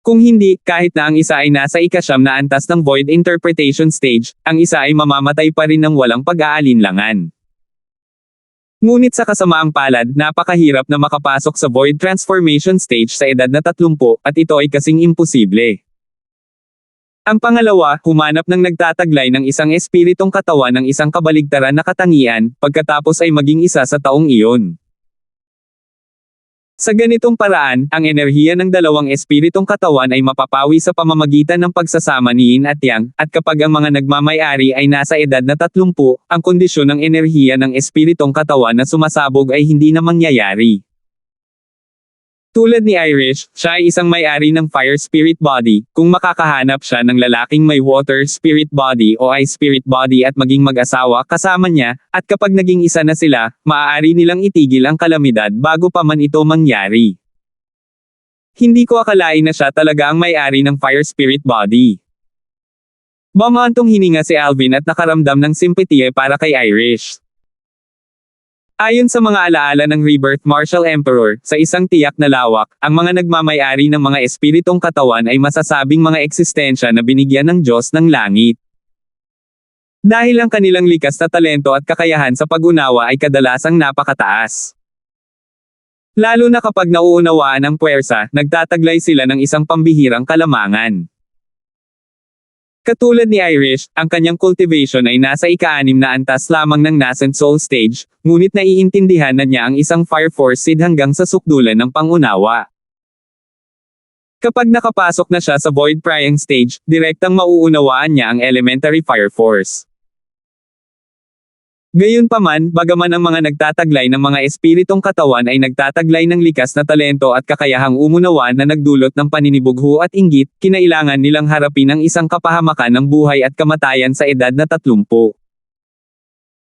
Kung hindi, kahit na ang isa ay nasa ika-9 na antas ng void interpretation stage, ang isa ay mamamatay pa rin ng walang pag-aalinlangan. Ngunit sa kasamaang palad, napakahirap na makapasok sa void transformation stage sa edad na 30, at ito ay kasing imposible. Ang pangalawa, humanap ng nagtataglay ng isang espiritong katawan ng isang kabaligtaran na katangian, pagkatapos ay maging isa sa taong iyon. Sa ganitong paraan, ang enerhiya ng 2 espiritong katawan ay mapapawi sa pamamagitan ng pagsasama ni Yin at Yang, at kapag ang mga nagmamay-ari ay nasa edad na 30, ang kondisyon ng enerhiya ng espiritong katawan na sumasabog ay hindi na mangyayari. Tulad ni Irish, siya ay isang may-ari ng fire spirit body, kung makakahanap siya ng lalaking may water spirit body o ice spirit body at maging mag-asawa kasama niya, at kapag naging isa na sila, maaari nilang itigil ang kalamidad bago pa man ito mangyari. Hindi ko akalain na siya talaga ang may-ari ng fire spirit body. Bumantong hininga si Alvin at nakaramdam ng simpatiya para kay Irish. Ayon sa mga alaala ng Rebirth Martial Emperor, sa isang tiyak na lawak, ang mga nagmamay-ari ng mga espiritong katawan ay masasabing mga eksistensya na binigyan ng Diyos ng langit. Dahil ang kanilang likas na talento at kakayahan sa pag-unawa ay kadalasang napakataas. Lalo na kapag nauunawaan ang puwersa, nagtataglay sila ng isang pambihirang kalamangan. Katulad ni Irish, ang kanyang cultivation ay nasa ika-6 na antas lamang ng nascent soul stage, ngunit naiintindihan na niya ang isang fire force seed hanggang sa sukdulan ng pangunawa. Kapag nakapasok na siya sa void prying stage, direktang mauunawaan niya ang elementary fire force. Gayunpaman, bagaman ang mga nagtataglay ng mga espiritong katawan ay nagtataglay ng likas na talento at kakayahang umunawa na nagdulot ng paninibugho at inggit, kinailangan nilang harapin ang isang kapahamakan ng buhay at kamatayan sa edad na 30.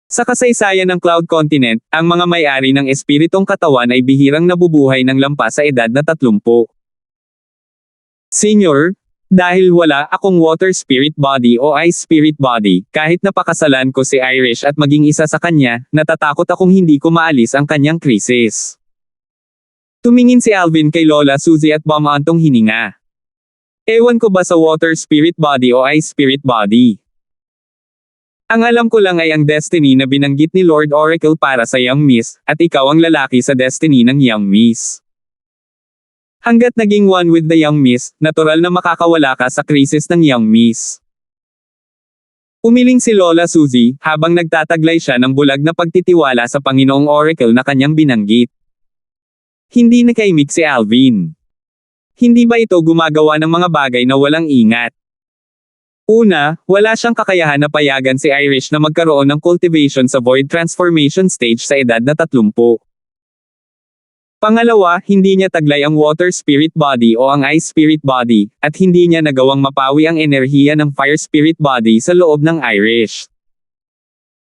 Sa kasaysayan ng Cloud Continent, ang mga may-ari ng espiritong katawan ay bihirang nabubuhay ng lampas sa edad na 30. Senior, dahil wala akong water spirit body o ice spirit body, kahit napakasalan ko si Irish at maging isa sa kanya, natatakot akong hindi ko maalis ang kanyang krisis. Tumingin si Alvin kay Lola Suzy at bumantong hininga. Ewan ko ba sa water spirit body o ice spirit body? Ang alam ko lang ay ang destiny na binanggit ni Lord Oracle para sa Young Miss, at ikaw ang lalaki sa destiny ng Young Miss. Hanggat naging one with the Young Miss, natural na makakawala ka sa krisis ng Young Miss. Umiling si Lola Suzy, habang nagtataglay siya ng bulag na pagtitiwala sa Panginoong Oracle na kanyang binanggit. Hindi nakaimik si Alvin. Hindi ba ito gumagawa ng mga bagay na walang ingat? Una, wala siyang kakayahan na payagan si Irish na magkaroon ng cultivation sa void transformation stage sa edad na 30. Pangalawa, hindi niya taglay ang water spirit body o ang ice spirit body, at hindi niya nagawang mapawi ang enerhiya ng fire spirit body sa loob ng Irish.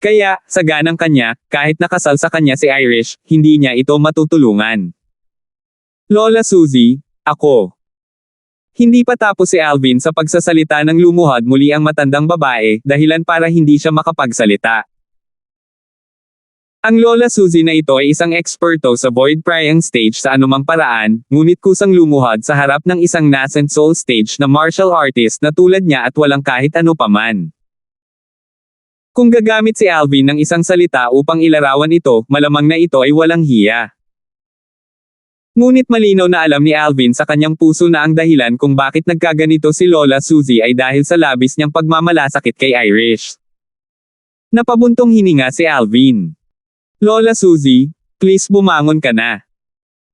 Kaya, sa ganang kanya, kahit nakasal sa kanya si Irish, hindi niya ito matutulungan. Lola Suzy, ako. Hindi pa tapos si Alvin sa pagsasalita nang lumuhad muli ang matandang babae, dahilan para hindi siya makapagsalita. Ang Lola Suzy na ito ay isang eksperto sa void prying stage sa anumang paraan, ngunit kusang lumuhad sa harap ng isang nascent soul stage na martial artist na tulad niya at walang kahit ano paman. Kung gagamit si Alvin ng isang salita upang ilarawan ito, malamang na ito ay walang hiya. Ngunit malinaw na alam ni Alvin sa kanyang puso na ang dahilan kung bakit nagkaganito si Lola Suzy ay dahil sa labis niyang pagmamalasakit kay Irish. Napabuntong hininga si Alvin. Lola Suzy, please bumangon ka na.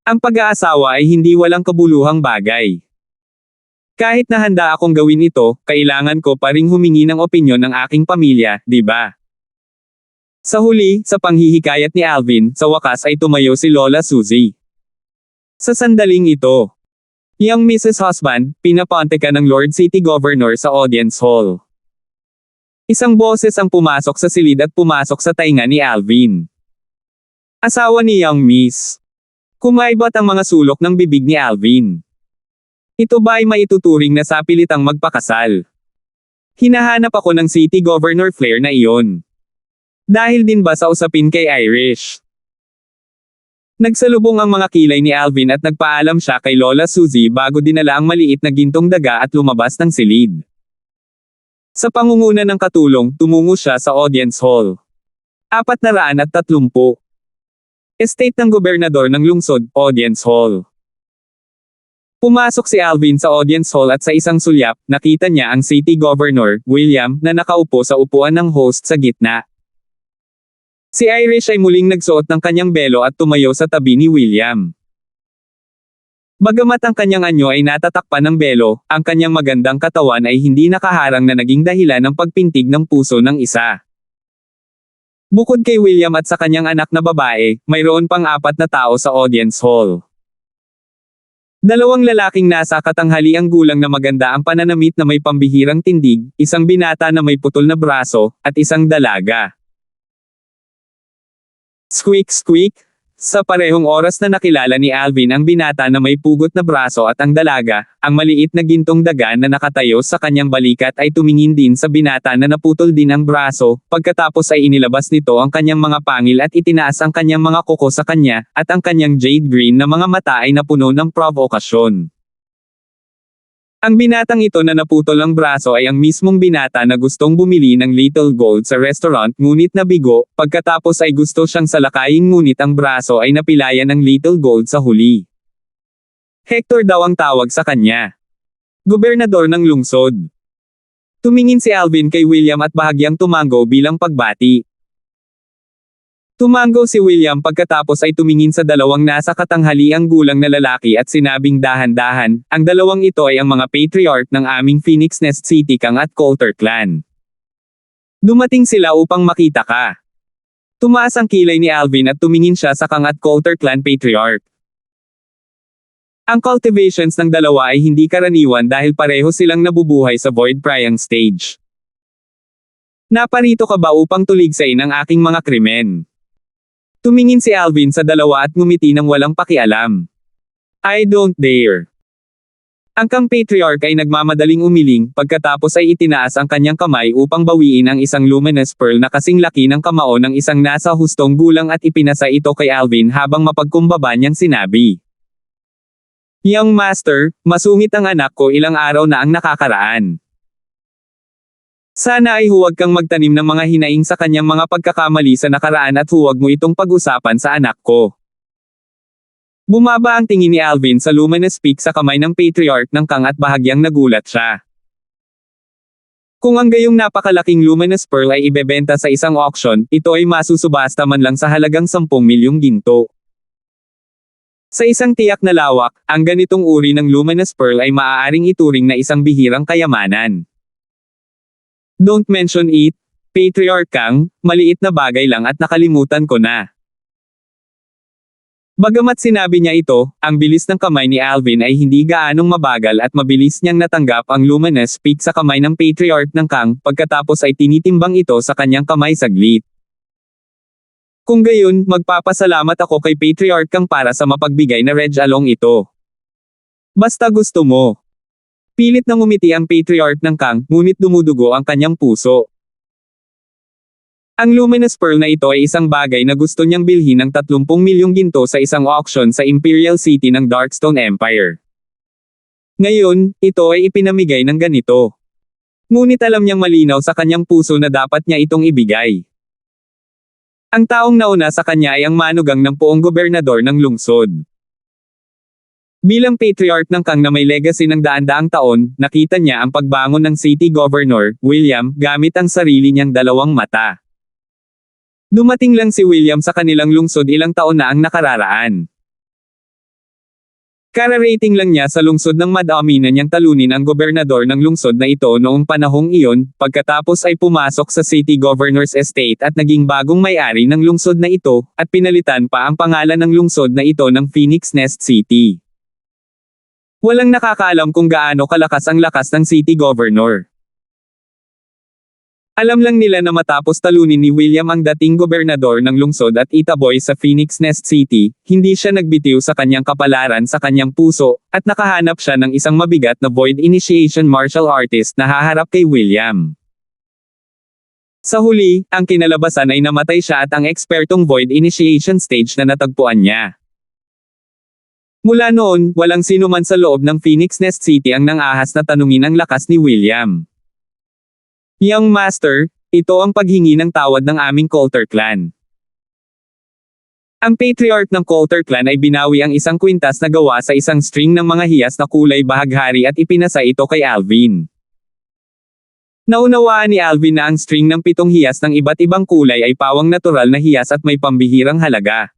Ang pag-aasawa ay hindi walang kabuluhang bagay. Kahit na handa akong gawin ito, kailangan ko pa ring humingi ng opinyon ng aking pamilya, di ba? Sa huli, sa panghihikayat ni Alvin, sa wakas ay tumayo si Lola Suzy. Sa sandaling ito, Young Mrs. Husband, pinaponte ka ng Lord City Governor sa audience hall. Isang boses ang pumasok sa silid at pumasok sa tainga ni Alvin. Asawa ni Young Miss. Kumaibat ang mga sulok ng bibig ni Alvin. Ito ba ay maituturing na sapilitang magpakasal? Hinahanap ako ng City Governor Flair na iyon. Dahil din ba sa usapin kay Irish? Nagsalubong ang mga kilay ni Alvin at nagpaalam siya kay Lola Suzy bago dinala ang maliit na gintong daga at lumabas ng silid. Sa pangunguna ng katulong, tumungo siya sa audience hall. 430. Estate ng gobernador ng lungsod, audience hall. Pumasok si Alvin sa audience hall at sa isang sulyap, nakita niya ang city governor, William, na nakaupo sa upuan ng host sa gitna. Si Irish ay muling nagsuot ng kanyang belo at tumayo sa tabi ni William. Bagamat ang kanyang anyo ay natatakpan ng belo, ang kanyang magandang katawan ay hindi nakaharang na naging dahilan ng pagpintig ng puso ng isa. Bukod kay William at sa kanyang anak na babae, mayroon pang 4 na tao sa audience hall. 2 lalaking nasa katanghaliang gulang na maganda ang pananamit na may pambihirang tindig, isang binata na may putol na braso, at isang dalaga. Squeak squeak! Sa parehong oras na nakilala ni Alvin ang binata na may pugot na braso at ang dalaga, ang maliit na gintong daga na nakatayo sa kanyang balikat ay tumingin din sa binata na naputol din ang braso, pagkatapos ay inilabas nito ang kanyang mga pangil at itinaas ang kanyang mga kuko sa kanya, at ang kanyang jade green na mga mata ay napuno ng provokasyon. Ang binatang ito na naputol ang braso ay ang mismong binata na gustong bumili ng Little Gold sa restaurant ngunit nabigo, pagkatapos ay gusto siyang salakayin ngunit ang braso ay napilayan ng Little Gold sa huli. Hector daw ang tawag sa kanya. Gobernador ng lungsod. Tumingin si Alvin kay William at bahagyang tumango bilang pagbati. Tumango si William pagkatapos ay tumingin sa dalawang nasa katanghaliang gulang na lalaki at sinabing dahan-dahan, ang dalawang ito ay ang mga patriarch ng aming Phoenix Nest City Kang at Coulter clan. Dumating sila upang makita ka. Tumaas ang kilay ni Alvin at tumingin siya sa Kang at Coulter clan patriarch. Ang cultivations ng dalawa ay hindi karaniwan dahil pareho silang nabubuhay sa void prying stage. Naparito ka ba upang tuligsain ang aking mga krimen? Tumingin si Alvin sa dalawa at ngumiti ng walang pakialam. I don't dare. Ang Kang patriarch ay nagmamadaling umiling, pagkatapos ay itinaas ang kanyang kamay upang bawiin ang isang luminous pearl na kasing laki ng kamao ng isang nasa hustong gulang at ipinasa ito kay Alvin habang mapagkumbaba niyang sinabi. Young master, masungit ang anak ko ilang araw na ang nakakaraan. Sana ay huwag kang magtanim ng mga hinaing sa kanyang mga pagkakamali sa nakaraan at huwag mo itong pag-usapan sa anak ko. Bumaba ang tingin ni Alvin sa luminous peak sa kamay ng patriarch ng Kang at bahagyang nagulat siya. Kung ang gayong napakalaking luminous pearl ay ibebenta sa isang auction, ito ay masusubasta man lang sa halagang 10 milyong ginto. Sa isang tiyak na lawak, ang ganitong uri ng luminous pearl ay maaaring ituring na isang bihirang kayamanan. Don't mention it, Patriarch Kang, maliit na bagay lang at nakalimutan ko na. Bagamat sinabi niya ito, ang bilis ng kamay ni Alvin ay hindi gaanong mabagal at mabilis niyang natanggap ang luminous peak sa kamay ng Patriarch ng Kang, pagkatapos ay tinitimbang ito sa kanyang kamay saglit. Kung gayon, magpapasalamat ako kay Patriarch Kang para sa mapagbigay na Reg Along ito. Basta gusto mo. Pilit na ngumiti ang patriarch ng Kang, ngunit dumudugo ang kanyang puso. Ang luminous pearl na ito ay isang bagay na gusto niyang bilhin ng 30 milyong ginto sa isang auction sa Imperial City ng Darkstone Empire. Ngayon, ito ay ipinamigay ng ganito. Ngunit alam niyang malinaw sa kanyang puso na dapat niya itong ibigay. Ang taong nauna sa kanya ay ang manugang ng poong gobernador ng lungsod. Bilang patriarch ng Kang na may legacy ng daan-daang taon, nakita niya ang pagbangon ng City Governor, William, gamit ang sarili niyang dalawang mata. Dumating lang si William sa kanilang lungsod ilang taon na ang nakararaan. Kararating lang niya sa lungsod ng madami na niyang talunin ang gobernador ng lungsod na ito noong panahong iyon, pagkatapos ay pumasok sa City Governor's Estate at naging bagong may-ari ng lungsod na ito, at pinalitan pa ang pangalan ng lungsod na ito ng Phoenix Nest City. Walang nakakaalam kung gaano kalakas ang lakas ng City Governor. Alam lang nila na matapos talunin ni William ang dating gobernador ng lungsod at itaboy sa Phoenix Nest City, hindi siya nagbitiw sa kanyang kapalaran sa kanyang puso, at nakahanap siya ng isang mabigat na void initiation martial artist na haharap kay William. Sa huli, ang kinalabasan ay namatay siya at ang ekspertong void initiation stage na natagpuan niya. Mula noon, walang sino man sa loob ng Phoenix Nest City ang nangahas na tanungin ang lakas ni William. Young Master, ito ang paghingi ng tawad ng aming Coulter clan. Ang patriarch ng Coulter clan ay binawi ang isang kwintas na gawa sa isang string ng mga hiyas na kulay bahaghari at ipinasa ito kay Alvin. Naunawaan ni Alvin na ang string ng 7 hiyas ng iba't ibang kulay ay pawang natural na hiyas at may pambihirang halaga.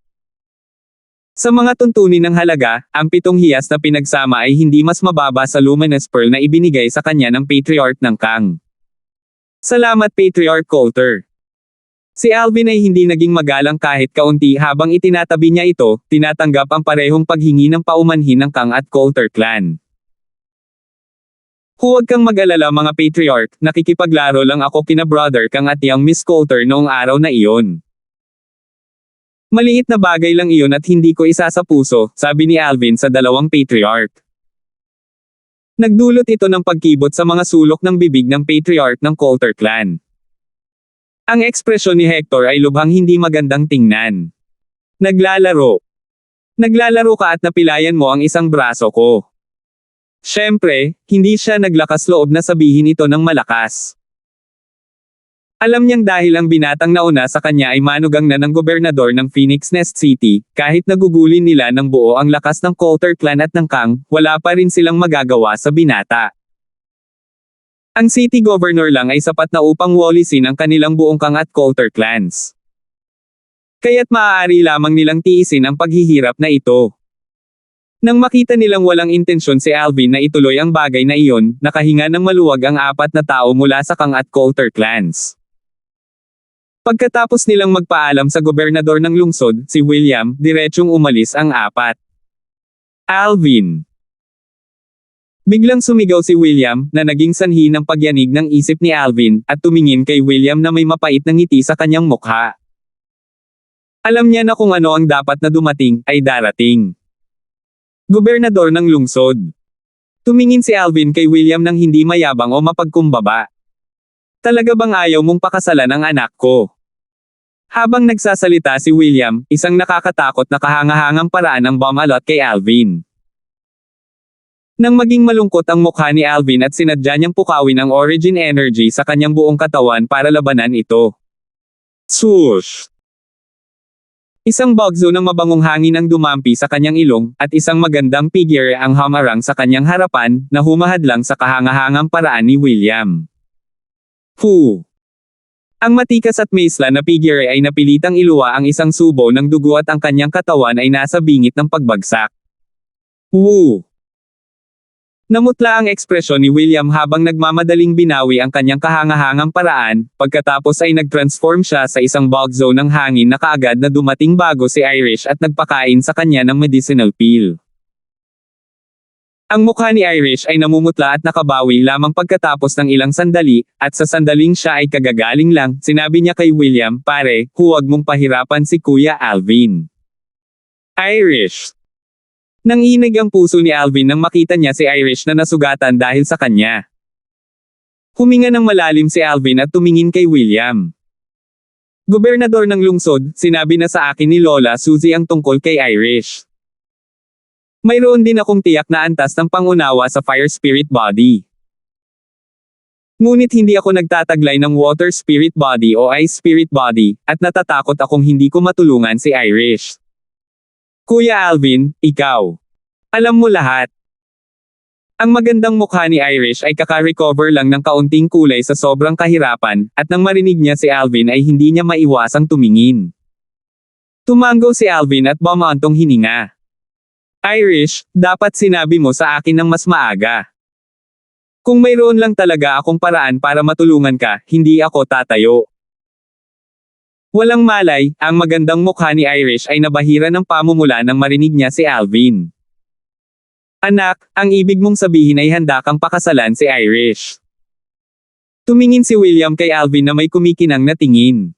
Sa mga tuntunin ng halaga, ang 7 hiyas na pinagsama ay hindi mas mababa sa luminous pearl na ibinigay sa kanya ng patriarch ng Kang. Salamat Patriarch Coulter. Si Alvin ay hindi naging magalang kahit kaunti habang itinatabi niya ito, tinatanggap ang parehong paghingi ng paumanhin ng Kang at Coulter clan. Huwag kang mag-alala mga patriarch, nakikipaglaro lang ako kina brother Kang at young Miss Coulter noong araw na iyon. Maliit na bagay lang iyon at hindi ko isa sa puso, sabi ni Alvin sa dalawang patriarch. Nagdulot ito ng pagkibot sa mga sulok ng bibig ng patriarch ng Coulter clan. Ang ekspresyon ni Hector ay lubhang hindi magandang tingnan. Naglalaro. Naglalaro ka at napilayan mo ang isang braso ko. Siyempre, hindi siya naglakas loob na sabihin ito ng malakas. Alam niyang dahil ang binatang nauna sa kanya ay manugang na ng gobernador ng Phoenix Nest City, kahit nagugulin nila ng buo ang lakas ng Coulter clan at ng Kang, wala pa rin silang magagawa sa binata. Ang city governor lang ay sapat na upang walisin ang kanilang buong Kang at Coulter clans. Kaya't maaari lamang nilang tiisin ang paghihirap na ito. Nang makita nilang walang intensyon si Alvin na ituloy ang bagay na iyon, nakahinga ng maluwag ang 4 na tao mula sa Kang at Coulter clans. Pagkatapos nilang magpaalam sa gobernador ng lungsod, si William, diretsyong umalis ang 4. Alvin. Biglang sumigaw si William, na naging sanhi ng pagyanig ng isip ni Alvin, at tumingin kay William na may mapait na ngiti sa kanyang mukha. Alam niya na kung ano ang dapat na dumating, ay darating. Gobernador ng lungsod. Tumingin si Alvin kay William nang hindi mayabang o mapagkumbaba. Talaga bang ayaw mong pakasalan ang anak ko? Habang nagsasalita si William, isang nakakatakot na kahangahangang paraan ang bumalot kay Alvin. Nang maging malungkot ang mukha ni Alvin at sinadya niyang pukawin ang origin energy sa kanyang buong katawan para labanan ito. Swoosh! Isang bagzo ng mabangong hangin ang dumampi sa kanyang ilong, at isang magandang figure ang hamarang sa kanyang harapan, na humahadlang sa kahangahangang paraan ni William. Fu! Ang matikas at maisla na figure ay napilitang iluwa ang isang subo ng dugo at ang kanyang katawan ay nasa bingit ng pagbagsak. Woo! Namutla ang ekspresyon ni William habang nagmamadaling binawi ang kanyang kahangahangang paraan, pagkatapos ay nag-transform siya sa isang bagzo ng hangin na kaagad na dumating bago si Irish at nagpakain sa kanya ng medicinal pill. Ang mukha ni Irish ay namumutla at nakabawi lamang pagkatapos ng ilang sandali, at sa sandaling siya ay kagagaling lang, sinabi niya kay William, "Pare, huwag mong pahirapan si Kuya Alvin." Irish. Nanginig ang puso ni Alvin nang makita niya si Irish na nasugatan dahil sa kanya. Huminga ng malalim si Alvin at tumingin kay William. Gobernador ng lungsod, sinabi na sa akin ni Lola Suzy ang tungkol kay Irish. Mayroon din akong tiyak na antas ng pangunawa sa fire spirit body. Ngunit hindi ako nagtataglay ng water spirit body o ice spirit body, at natatakot akong hindi ko matulungan si Irish. Kuya Alvin, ikaw. Alam mo lahat. Ang magandang mukha ni Irish ay kaka-recover lang ng kaunting kulay sa sobrang kahirapan, at nang marinig niya si Alvin ay hindi niya maiwasang tumingin. Tumango si Alvin at bumantong hininga. Irish, dapat sinabi mo sa akin ng mas maaga. Kung mayroon lang talaga akong paraan para matulungan ka, hindi ako tatayo. Walang malay, ang magandang mukha ni Irish ay nabahira ng pamumula nang marinig niya si Alvin. Anak, ang ibig mong sabihin ay handa kang pakasalan si Irish. Tumingin si William kay Alvin na may kumikinang na tingin.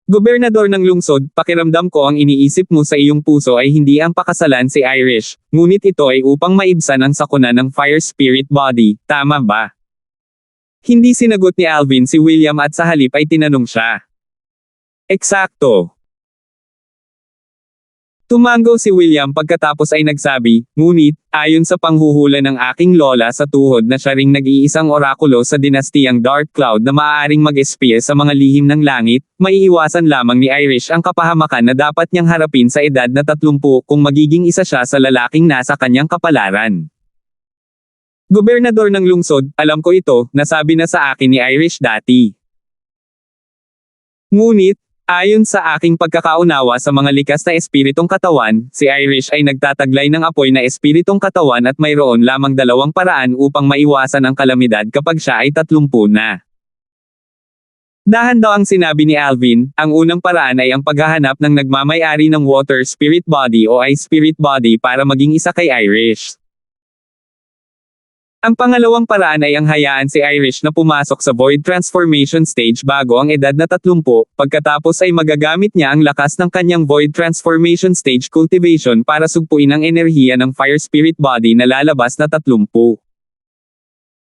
Gobernador ng lungsod, pakiramdam ko ang iniisip mo sa iyong puso ay hindi ang pakasalan si Irish, ngunit ito ay upang maibsan ang sakuna ng fire spirit body, tama ba? Hindi sinagot ni Alvin si William at sa halip ay tinanong siya. Eksakto. Tumango si William pagkatapos ay nagsabi, ngunit, ayon sa panghuhula ng aking lola sa tuhod na siya ring nag-iisang orakulo sa dinastiyang Dark Cloud na maaaring mag-espya sa mga lihim ng langit, maiiwasan lamang ni Irish ang kapahamakan na dapat niyang harapin sa edad na 30 kung magiging isa siya sa lalaking nasa kanyang kapalaran. Gobernador ng lungsod, alam ko ito, nasabi na sa akin ni Irish dati. Ngunit, ayon sa aking pagkakaunawa sa mga likas na espiritong katawan, si Irish ay nagtataglay ng apoy na espiritong katawan at mayroon lamang 2 paraan upang maiwasan ang kalamidad kapag siya ay 30 na. Dahan daw ang sinabi ni Alvin, ang unang paraan ay ang paghahanap ng nagmamay-ari ng water spirit body o ice spirit body para maging isa kay Irish. Ang pangalawang paraan ay ang hayaan si Irish na pumasok sa void transformation stage bago ang edad na 30, pagkatapos ay magagamit niya ang lakas ng kanyang void transformation stage cultivation para sugpuin ang enerhiya ng fire spirit body na lalabas na 30.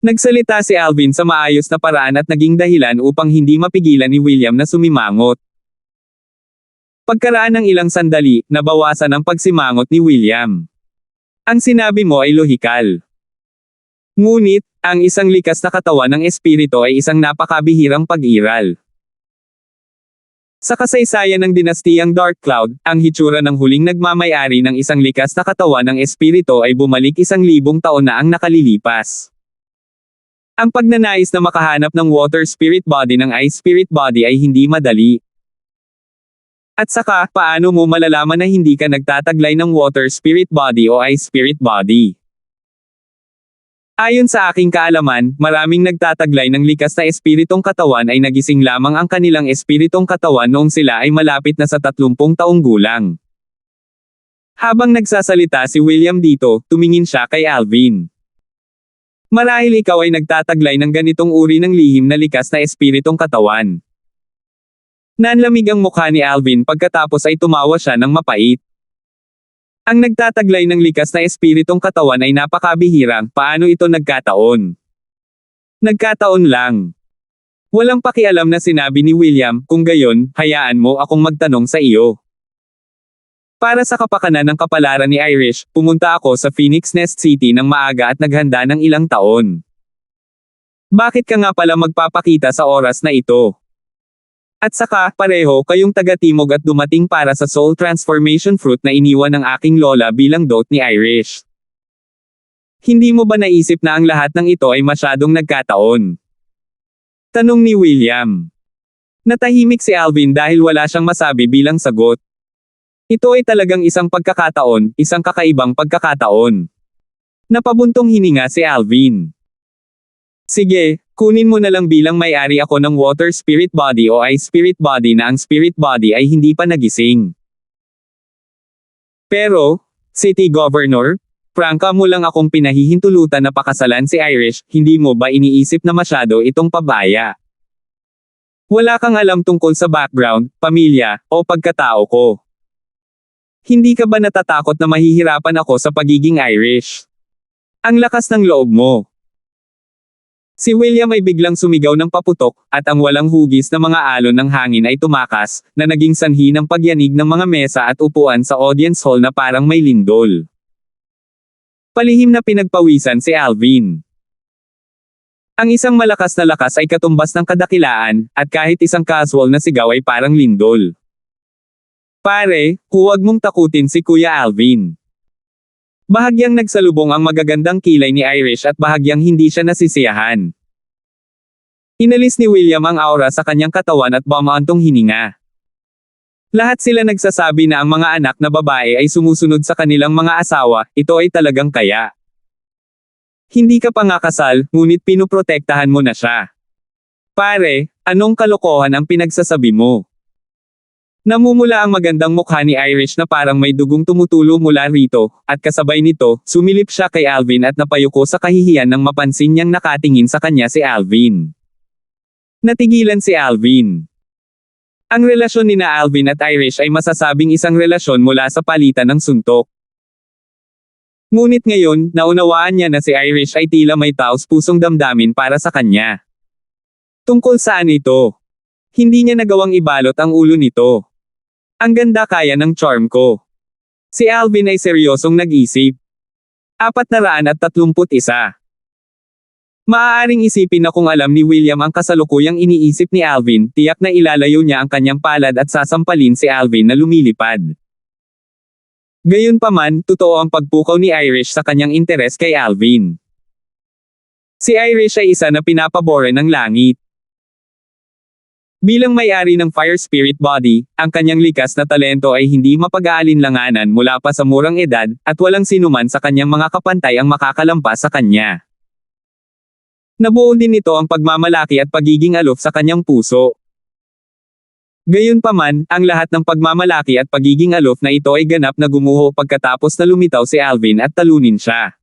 Nagsalita si Alvin sa maayos na paraan at naging dahilan upang hindi mapigilan ni William na sumimangot. Pagkaraan ng ilang sandali, nabawasan ang pagsimangot ni William. Ang sinabi mo ay lohikal. Ngunit, ang isang likas na katawan ng espiritu ay isang napakabihirang pag-iral. Sa kasaysayan ng dinastiyang Dark Cloud, ang hitsura ng huling nagmamay-ari ng isang likas na katawan ng espiritu ay bumalik 1,000 taon na ang nakalilipas. Ang pagnanais na makahanap ng water spirit body ng ice spirit body ay hindi madali. At saka, paano mo malalaman na hindi ka nagtataglay ng water spirit body o ice spirit body? Ayon sa aking kaalaman, maraming nagtataglay ng likas na espiritong katawan ay nagising lamang ang kanilang espiritong katawan noong sila ay malapit na sa 30 taong gulang. Habang nagsasalita si William dito, tumingin siya kay Alvin. Marahil ikaw ay nagtataglay ng ganitong uri ng lihim na likas na espiritong katawan. Nanlamig ang mukha ni Alvin pagkatapos ay tumawa siya ng mapait. Ang nagtataglay ng likas na espiritong katawan ay napakabihirang, paano ito nagkataon? Nagkataon lang. Walang pakialam na sinabi ni William, kung gayon, hayaan mo akong magtanong sa iyo. Para sa kapakanan ng kapalaran ni Irish, pumunta ako sa Phoenix Nest City ng maaga at naghanda ng ilang taon. Bakit ka nga pala magpapakita sa oras na ito? At saka, pareho kayong taga-timog at dumating para sa soul transformation fruit na iniwan ng aking lola bilang dote ni Irish. Hindi mo ba naisip na ang lahat ng ito ay masyadong nagkataon? Tanong ni William. Natahimik si Alvin dahil wala siyang masabi bilang sagot. Ito ay talagang isang pagkakataon, isang kakaibang pagkakataon. Napabuntong hininga si Alvin. Sige, kunin mo na lang bilang may-ari ako ng water spirit body o ice spirit body na ang spirit body ay hindi pa nagising. Pero, City Governor, prangka mo lang akong pinahihintulutan na pakasalan si Irish, hindi mo ba iniisip na masyado itong pabaya? Wala kang alam tungkol sa background, pamilya, o pagkatao ko. Hindi ka ba natatakot na mahihirapan ako sa pagiging Irish? Ang lakas ng loob mo. Si William ay biglang sumigaw ng paputok, at ang walang hugis na mga alon ng hangin ay tumakas, na naging sanhi ng pagyanig ng mga mesa at upuan sa audience hall na parang may lindol. Palihim na pinagpawisan si Alvin. Ang isang malakas na lakas ay katumbas ng kadakilaan, at kahit isang casual na sigaw ay parang lindol. Pare, huwag mong takutin si Kuya Alvin. Bahagyang nagsalubong ang magagandang kilay ni Irish at bahagyang hindi siya nasisiyahan. Inalis ni William ang aura sa kanyang katawan at bumaantong hininga. Lahat sila nagsasabi na ang mga anak na babae ay sumusunod sa kanilang mga asawa, ito ay talagang kaya. Hindi ka pa nga kasal, ngunit pinuprotektahan mo na siya. Pare, anong kalokohan ang pinagsasabi mo? Namumula ang magandang mukha ni Irish na parang may dugong tumutulo mula rito, at kasabay nito, sumilip siya kay Alvin at napayuko sa kahihiyan nang mapansin niyang nakatingin sa kanya si Alvin. Natigilan si Alvin. Ang relasyon ni na Alvin at Irish ay masasabing isang relasyon mula sa palitan ng suntok. Ngunit ngayon, naunawaan niya na si Irish ay tila may taos-pusong damdamin para sa kanya. Tungkol saan ito? Hindi niya nagawang ibalot ang ulo nito. Ang ganda kaya ng charm ko. Si Alvin ay seryosong nag-isip. 431. Maaaring isipin na kung alam ni William ang kasalukuyang iniisip ni Alvin, tiyak na ilalayo niya ang kanyang palad at sasampalin si Alvin na lumilipad. Gayunpaman, totoo ang pagpukaw ni Irish sa kanyang interes kay Alvin. Si Irish ay isa na pinapabore ng langit. Bilang may-ari ng Fire Spirit Body, ang kanyang likas na talento ay hindi mapag-aalinlanganan mula pa sa murang edad, at walang sinuman sa kanyang mga kapantay ang makakalampas sa kanya. Nabuo din nito ang pagmamalaki at pagiging aloof sa kanyang puso. Gayunpaman, ang lahat ng pagmamalaki at pagiging aloof na ito ay ganap na gumuho pagkatapos na lumitaw si Alvin at talunin siya.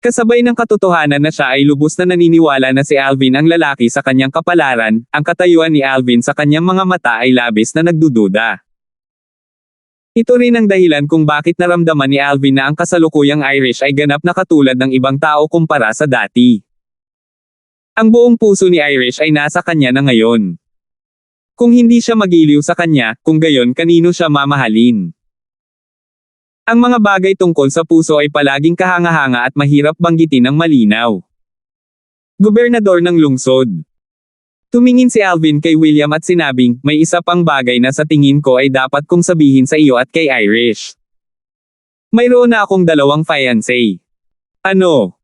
Kasabay ng katotohanan na siya ay lubos na naniniwala na si Alvin ang lalaki sa kanyang kapalaran, ang katayuan ni Alvin sa kanyang mga mata ay labis na nagdududa. Ito rin ang dahilan kung bakit naramdaman ni Alvin na ang kasalukuyang Irish ay ganap na katulad ng ibang tao kumpara sa dati. Ang buong puso ni Irish ay nasa kanya na ngayon. Kung hindi siya magiliw sa kanya, kung gayon kanino siya mamahalin? Ang mga bagay tungkol sa puso ay palaging kahanga-hanga at mahirap banggitin ng malinaw. Gobernador ng lungsod. Tumingin si Alvin kay William at sinabing, may isa pang bagay na sa tingin ko ay dapat kong sabihin sa iyo at kay Irish. Mayroon na akong 2 fiancé. Ano?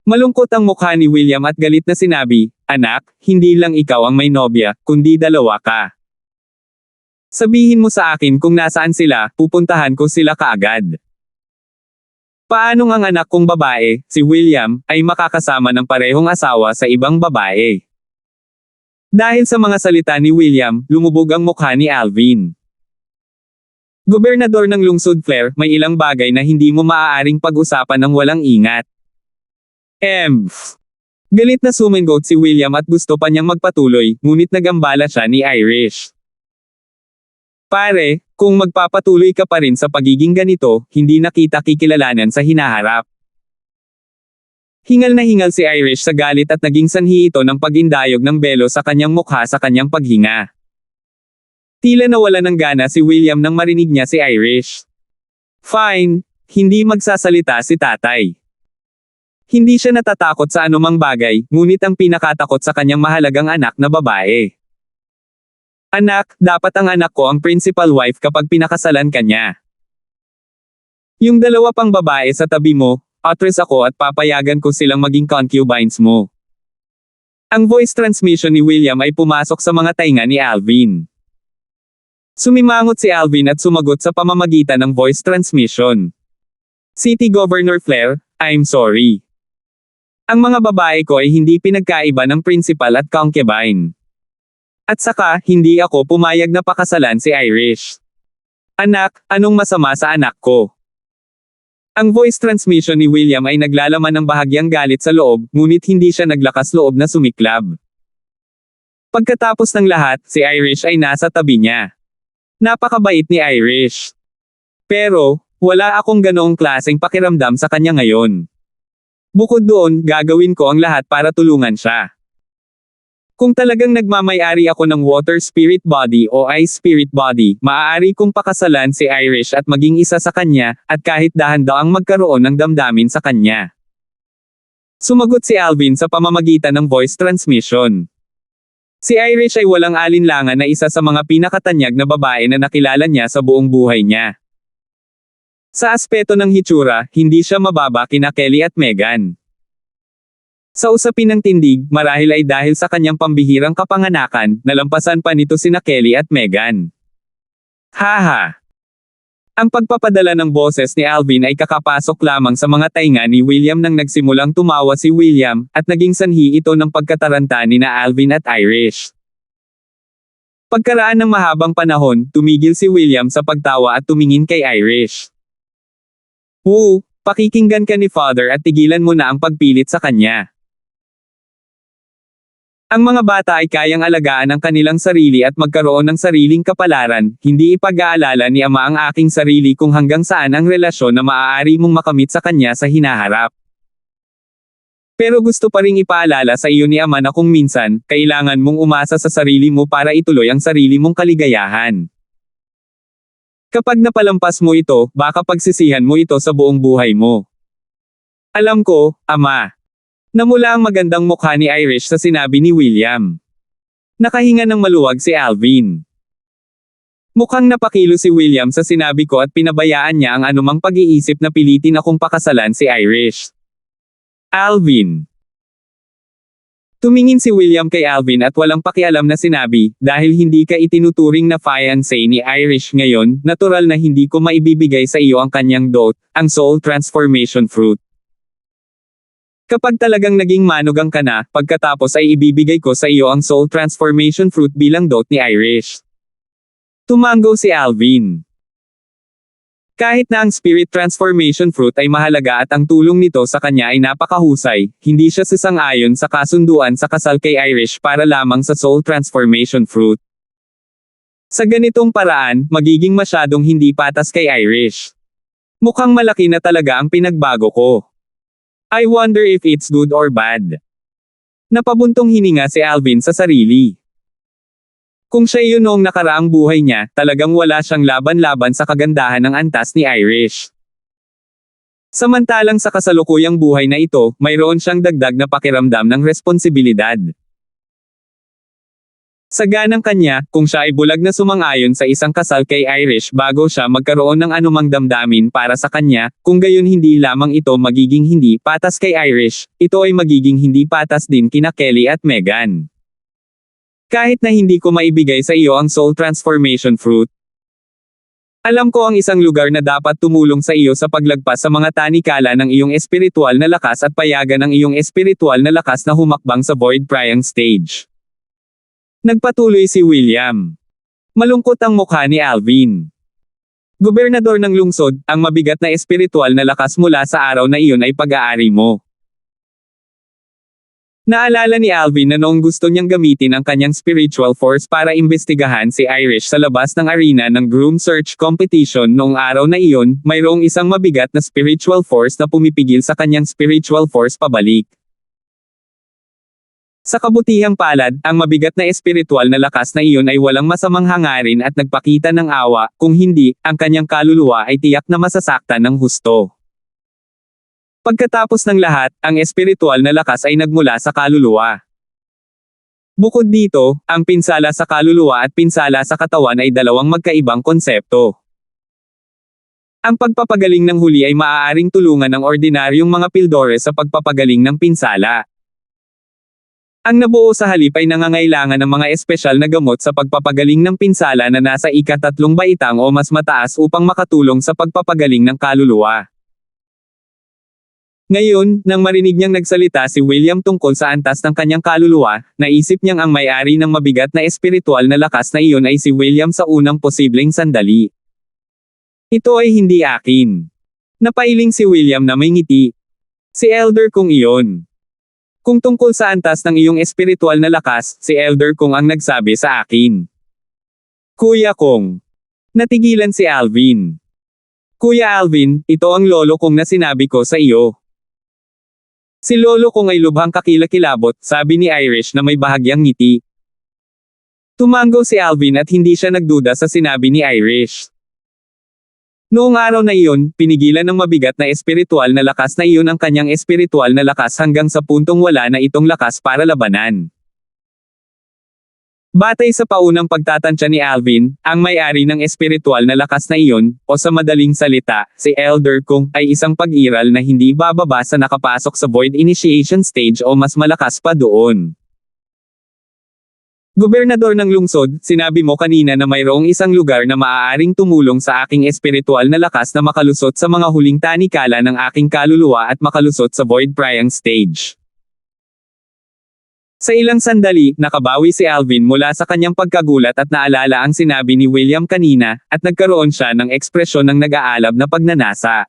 Malungkot ang mukha ni William at galit na sinabi, anak, hindi lang ikaw ang may nobya, kundi 2 ka. Sabihin mo sa akin kung nasaan sila, pupuntahan ko sila kaagad. Paanong ang anak kong babae, si William, ay makakasama ng parehong asawa sa ibang babae? Dahil sa mga salita ni William, lumubog ang mukha ni Alvin. Gobernador ng lungsod Flair, may ilang bagay na hindi mo maaaring pag-usapan ng walang ingat. Galit na sumingot si William at gusto pa niyang magpatuloy, ngunit nagambala siya ni Irish. Pare, kung magpapatuloy ka pa rin sa pagiging ganito, hindi na kita kikilalanan sa hinaharap. Hingal na hingal si Irish sa galit at naging sanhi ito ng pag-indayog ng belo sa kanyang mukha sa kanyang paghinga. Tila nawala ng gana si William nang marinig niya si Irish. Fine, hindi magsasalita si tatay. Hindi siya natatakot sa anumang bagay, ngunit ang pinakatakot sa kanyang mahalagang anak na babae. Anak, dapat ang anak ko ang principal wife kapag pinakasalan ka niya. Yung 2 pang babae sa tabi mo, actress ako at papayagan ko silang maging concubines mo. Ang voice transmission ni William ay pumasok sa mga tainga ni Alvin. Sumimangot si Alvin at sumagot sa pamamagitan ng voice transmission. City Governor Flair, I'm sorry. Ang mga babae ko ay hindi pinagkaiba ng principal at concubine. At saka, hindi ako pumayag na pakasalan si Irish. Anak, anong masama sa anak ko? Ang voice transmission ni William ay naglalaman ng bahagyang galit sa loob, ngunit hindi siya naglakas loob na sumiklab. Pagkatapos ng lahat, si Irish ay nasa tabi niya. Napakabait ni Irish. Pero, wala akong ganoong klaseng pakiramdam sa kanya ngayon. Bukod doon, gagawin ko ang lahat para tulungan siya. Kung talagang nagmamayari ako ng water spirit body o ice spirit body, maaari kong pakasalan si Irish at maging isa sa kanya, at kahit dahan-daang magkaroon ng damdamin sa kanya. Sumagot si Alvin sa pamamagitan ng voice transmission. Si Irish ay walang alinlangan na isa sa mga pinakatanyag na babae na nakilala niya sa buong buhay niya. Sa aspeto ng hitsura, hindi siya mababa kina Kelly at Meghan. Sa usapin ng tindig, marahil ay dahil sa kanyang pambihirang kapanganakan, nalampasan pa nito sina Kelly at Meghan. Haha! Ang pagpapadala ng boses ni Alvin ay kakapasok lamang sa mga tainga ni William nang nagsimulang tumawa si William, at naging sanhi ito ng pagkataranta ni na Alvin at Irish. Pagkaraan ng mahabang panahon, tumigil si William sa pagtawa at tumingin kay Irish. Pakikinggan ka ni Father at tigilan mo na ang pagpilit sa kanya. Ang mga bata ay kayang alagaan ang kanilang sarili at magkaroon ng sariling kapalaran, hindi ipag-aalala ni Ama ang aking sarili kung hanggang saan ang relasyon na maaari mong makamit sa kanya sa hinaharap. Pero gusto pa ring ipaalala sa iyo ni Ama na kung minsan, kailangan mong umasa sa sarili mo para ituloy ang sarili mong kaligayahan. Kapag napalampas mo ito, baka pagsisihan mo ito sa buong buhay mo. Alam ko, Ama. Namula ang magandang mukha ni Irish sa sinabi ni William. Nakahinga ng maluwag si Alvin. Mukhang napakilo si William sa sinabi ko at pinabayaan niya ang anumang pag-iisip na pilitin akong pakasalan si Irish. Alvin. Tumingin si William kay Alvin at walang pakialam na sinabi, dahil hindi ka itinuturing na fiancé ni Irish ngayon, natural na hindi ko maibibigay sa iyo ang kanyang dot, ang soul transformation fruit. Kapag talagang naging manugang ka na, pagkatapos ay ibibigay ko sa iyo ang soul transformation fruit bilang dot ni Irish. Tumango si Alvin. Kahit na ang spirit transformation fruit ay mahalaga at ang tulong nito sa kanya ay napakahusay, hindi siya sasang-ayon sa kasunduan sa kasal kay Irish para lamang sa soul transformation fruit. Sa ganitong paraan, magiging masyadong hindi patas kay Irish. Mukhang malaki na talaga ang pinagbago ko. I wonder if it's good or bad. Napabuntong hininga si Alvin sa sarili. Kung siya yun noong nakaraang buhay niya, talagang wala siyang laban-laban sa kagandahan ng antas ni Irish. Samantalang sa kasalukuyang buhay na ito, mayroon siyang dagdag na pakiramdam ng responsibilidad. Sa ganang kanya, kung siya ay bulag na sumang-ayon sa isang kasal kay Irish bago siya magkaroon ng anumang damdamin para sa kanya, kung gayon hindi lamang ito magiging hindi patas kay Irish, ito ay magiging hindi patas din kina Kelly at Meghan. Kahit na hindi ko maibigay sa iyo ang soul transformation fruit, alam ko ang isang lugar na dapat tumulong sa iyo sa paglagpas sa mga tanikala ng iyong espiritual na lakas at payagan ang iyong espiritual na lakas na humakbang sa void praying stage. Nagpatuloy si William. Malungkot ang mukha ni Alvin. Gobernador ng lungsod, ang mabigat na espiritual na lakas mula sa araw na iyon ay pag-aari mo. Naalala ni Alvin na noong gusto niyang gamitin ang kanyang spiritual force para imbestigahan si Irish sa labas ng arena ng groom search competition noong araw na iyon, mayroong isang mabigat na spiritual force na pumipigil sa kanyang spiritual force pabalik. Sa kabutihang palad, ang mabigat na espiritual na lakas na iyon ay walang masamang hangarin at nagpakita ng awa, kung hindi, ang kanyang kaluluwa ay tiyak na masasaktan ng husto. Pagkatapos ng lahat, ang espiritual na lakas ay nagmula sa kaluluwa. Bukod dito, ang pinsala sa kaluluwa at pinsala sa katawan ay dalawang magkaibang konsepto. Ang pagpapagaling ng huli ay maaaring tulungan ng ordinaryong mga pildores sa pagpapagaling ng pinsala. Ang nabuo sa halip ay nangangailangan ng mga espesyal na gamot sa pagpapagaling ng pinsala na nasa ika-3 baitang o mas mataas upang makatulong sa pagpapagaling ng kaluluwa. Ngayon, nang marinig niyang nagsalita si William tungkol sa antas ng kanyang kaluluwa, naisip niyang ang may-ari ng mabigat na espiritual na lakas na iyon ay si William sa unang posibleng sandali. Ito ay hindi akin. Napailing si William na may ngiti. Si Elder kong iyon. Kung tungkol sa antas ng iyong espiritual na lakas, si Elder kong ang nagsabi sa akin. Kuya kong. Natigilan si Alvin. Kuya Alvin, ito ang lolo kong na sinabi ko sa iyo. Si lolo kong ay lubhang kakilakilabot, sabi ni Irish na may bahagyang ngiti. Tumango si Alvin at hindi siya nagduda sa sinabi ni Irish. Noong araw na iyon, pinigilan ng mabigat na espiritual na lakas na iyon ang kanyang espiritual na lakas hanggang sa puntong wala na itong lakas para labanan. Batay sa paunang pagtatansya ni Alvin, ang may-ari ng espiritual na lakas na iyon, o sa madaling salita, si Elder Kung, ay isang pag-iral na hindi bababa sa nakapasok sa void initiation stage o mas malakas pa doon. Gobernador ng lungsod, sinabi mo kanina na mayroong isang lugar na maaaring tumulong sa aking espiritual na lakas na makalusot sa mga huling tanikala ng aking kaluluwa at makalusot sa void praying stage. Sa ilang sandali, nakabawi si Alvin mula sa kanyang pagkagulat at naalala ang sinabi ni William kanina, at nagkaroon siya ng ekspresyon ng nag-aalab na pagnanasa.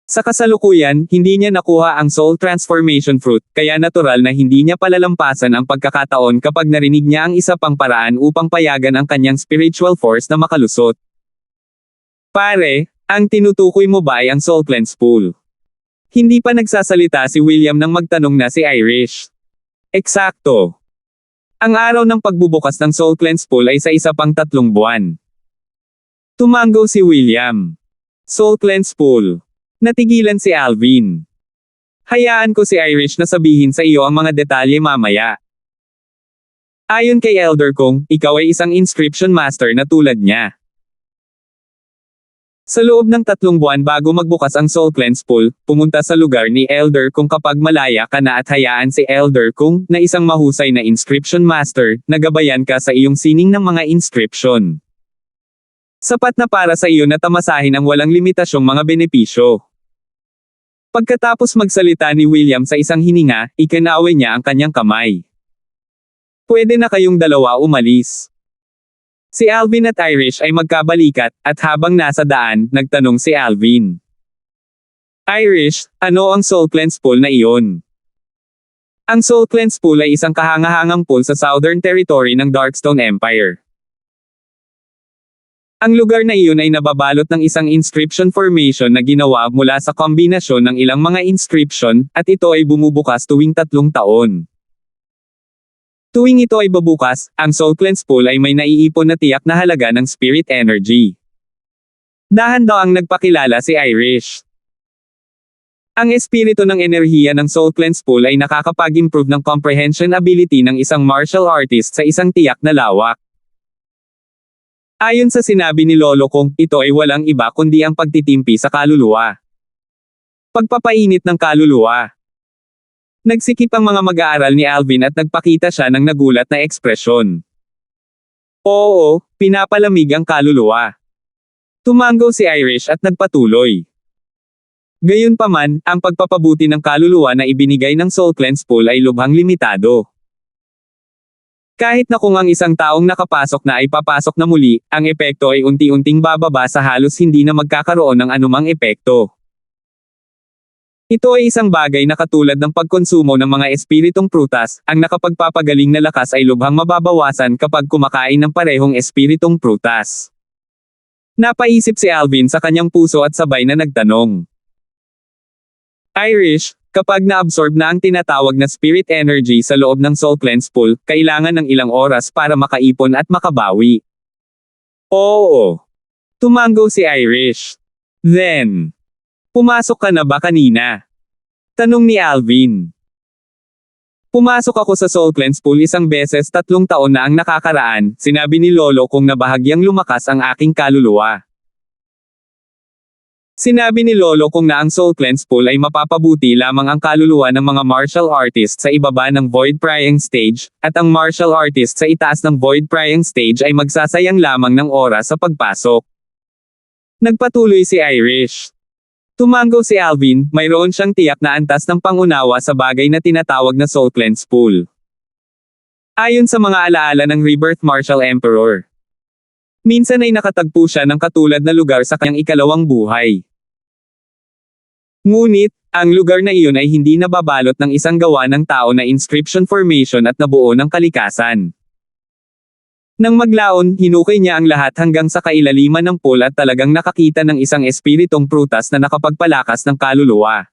Sa kasalukuyan, hindi niya nakuha ang soul transformation fruit, kaya natural na hindi niya palalampasan ang pagkakataon kapag narinig niya ang isa pang paraan upang payagan ang kanyang spiritual force na makalusot. Pare, ang tinutukoy mo ba ay ang soul cleanse pool? Hindi pa nagsasalita si William nang magtanong na si Irish. Eksakto. Ang araw ng pagbubukas ng soul cleanse pool ay sa isa pang 3 buwan. Tumango si William. Soul cleanse pool. Natigilan si Alvin. Hayaan ko si Irish na sabihin sa iyo ang mga detalye mamaya. Ayon kay Elder Kong, ikaw ay isang inscription master na tulad niya. Sa loob ng 3 buwan bago magbukas ang soul cleanse pool, pumunta sa lugar ni Elder Kong kapag malaya ka na at hayaan si Elder Kong, na isang mahusay na inscription master, na gabayan ka sa iyong sining ng mga inscription. Sapat na para sa iyo na tamasahin ang walang limitasyong mga benepisyo. Pagkatapos magsalita ni William sa isang hininga, ikinaaway niya ang kanyang kamay. Pwede na kayong dalawa umalis. Si Alvin at Irish ay magkabalikat, at habang nasa daan, nagtanong si Alvin. Irish, ano ang soul cleanse pool na iyon? Ang soul cleanse pool ay isang kahangahangang pool sa Southern Territory ng Darkstone Empire. Ang lugar na iyon ay nababalot ng isang inscription formation na ginawa mula sa kombinasyon ng ilang mga inscription, at ito ay bumubukas tuwing 3 taon. Tuwing ito ay babukas, ang Soul Cleanse Pool ay may naiipon na tiyak na halaga ng spirit energy. Dahan-daang nagpakilala si Irish. Ang espiritu ng enerhiya ng Soul Cleanse Pool ay nakakapag-improve ng comprehension ability ng isang martial artist sa isang tiyak na lawak. Ayon sa sinabi ni Lolo Kong, ito ay walang iba kundi ang pagtitimpi sa kaluluwa. Pagpapainit ng kaluluwa. Nagsikip ang mga mag-aaral ni Alvin at nagpakita siya ng nagulat na ekspresyon. Oo, pinapalamig ang kaluluwa. Tumango si Irish at nagpatuloy. Gayunpaman, ang pagpapabuti ng kaluluwa na ibinigay ng Soul Cleanse Pool ay lubhang limitado. Kahit na kung ang isang taong nakapasok na ay papasok na muli, ang epekto ay unti-unting bababa sa halos hindi na magkakaroon ng anumang epekto. Ito ay isang bagay na katulad ng pagkonsumo ng mga espiritong prutas, ang nakapagpapagaling na lakas ay lubhang mababawasan kapag kumakain ng parehong espiritong prutas. Napaisip si Alvin sa kanyang puso at sabay na nagtanong. Irish, kapag na-absorb na ang tinatawag na spirit energy sa loob ng Soul Cleanse Pool, kailangan ng ilang oras para makaipon at makabawi. Oo. Tumango si Irish. Then, pumasok ka na ba kanina? Tanong ni Alvin. Pumasok ako sa Soul Cleanse Pool isang beses 3 taon na ang nakakaraan, sinabi ni Lolo kung nabahagyang lumakas ang aking kaluluwa. Sinabi ni Lolo kung na ang Soul Cleanse Pool ay mapapabuti lamang ang kaluluwa ng mga martial artist sa ibaba ng Void Prying Stage, at ang martial artist sa itaas ng Void Prying Stage ay magsasayang lamang ng oras sa pagpasok. Nagpatuloy si Irish. Tumango si Alvin, mayroon siyang tiyak na antas ng pangunawa sa bagay na tinatawag na Soul Cleanse Pool. Ayon sa mga alaala ng Rebirth Martial Emperor. Minsan ay nakatagpo siya ng katulad na lugar sa kanyang ikalawang buhay. Ngunit, ang lugar na iyon ay hindi nababalot ng isang gawa ng tao na inscription formation at nabuo ng kalikasan. Nang maglaon, hinukay niya ang lahat hanggang sa kailaliman ng pool at talagang nakakita ng isang espiritong prutas na nakapagpalakas ng kaluluwa.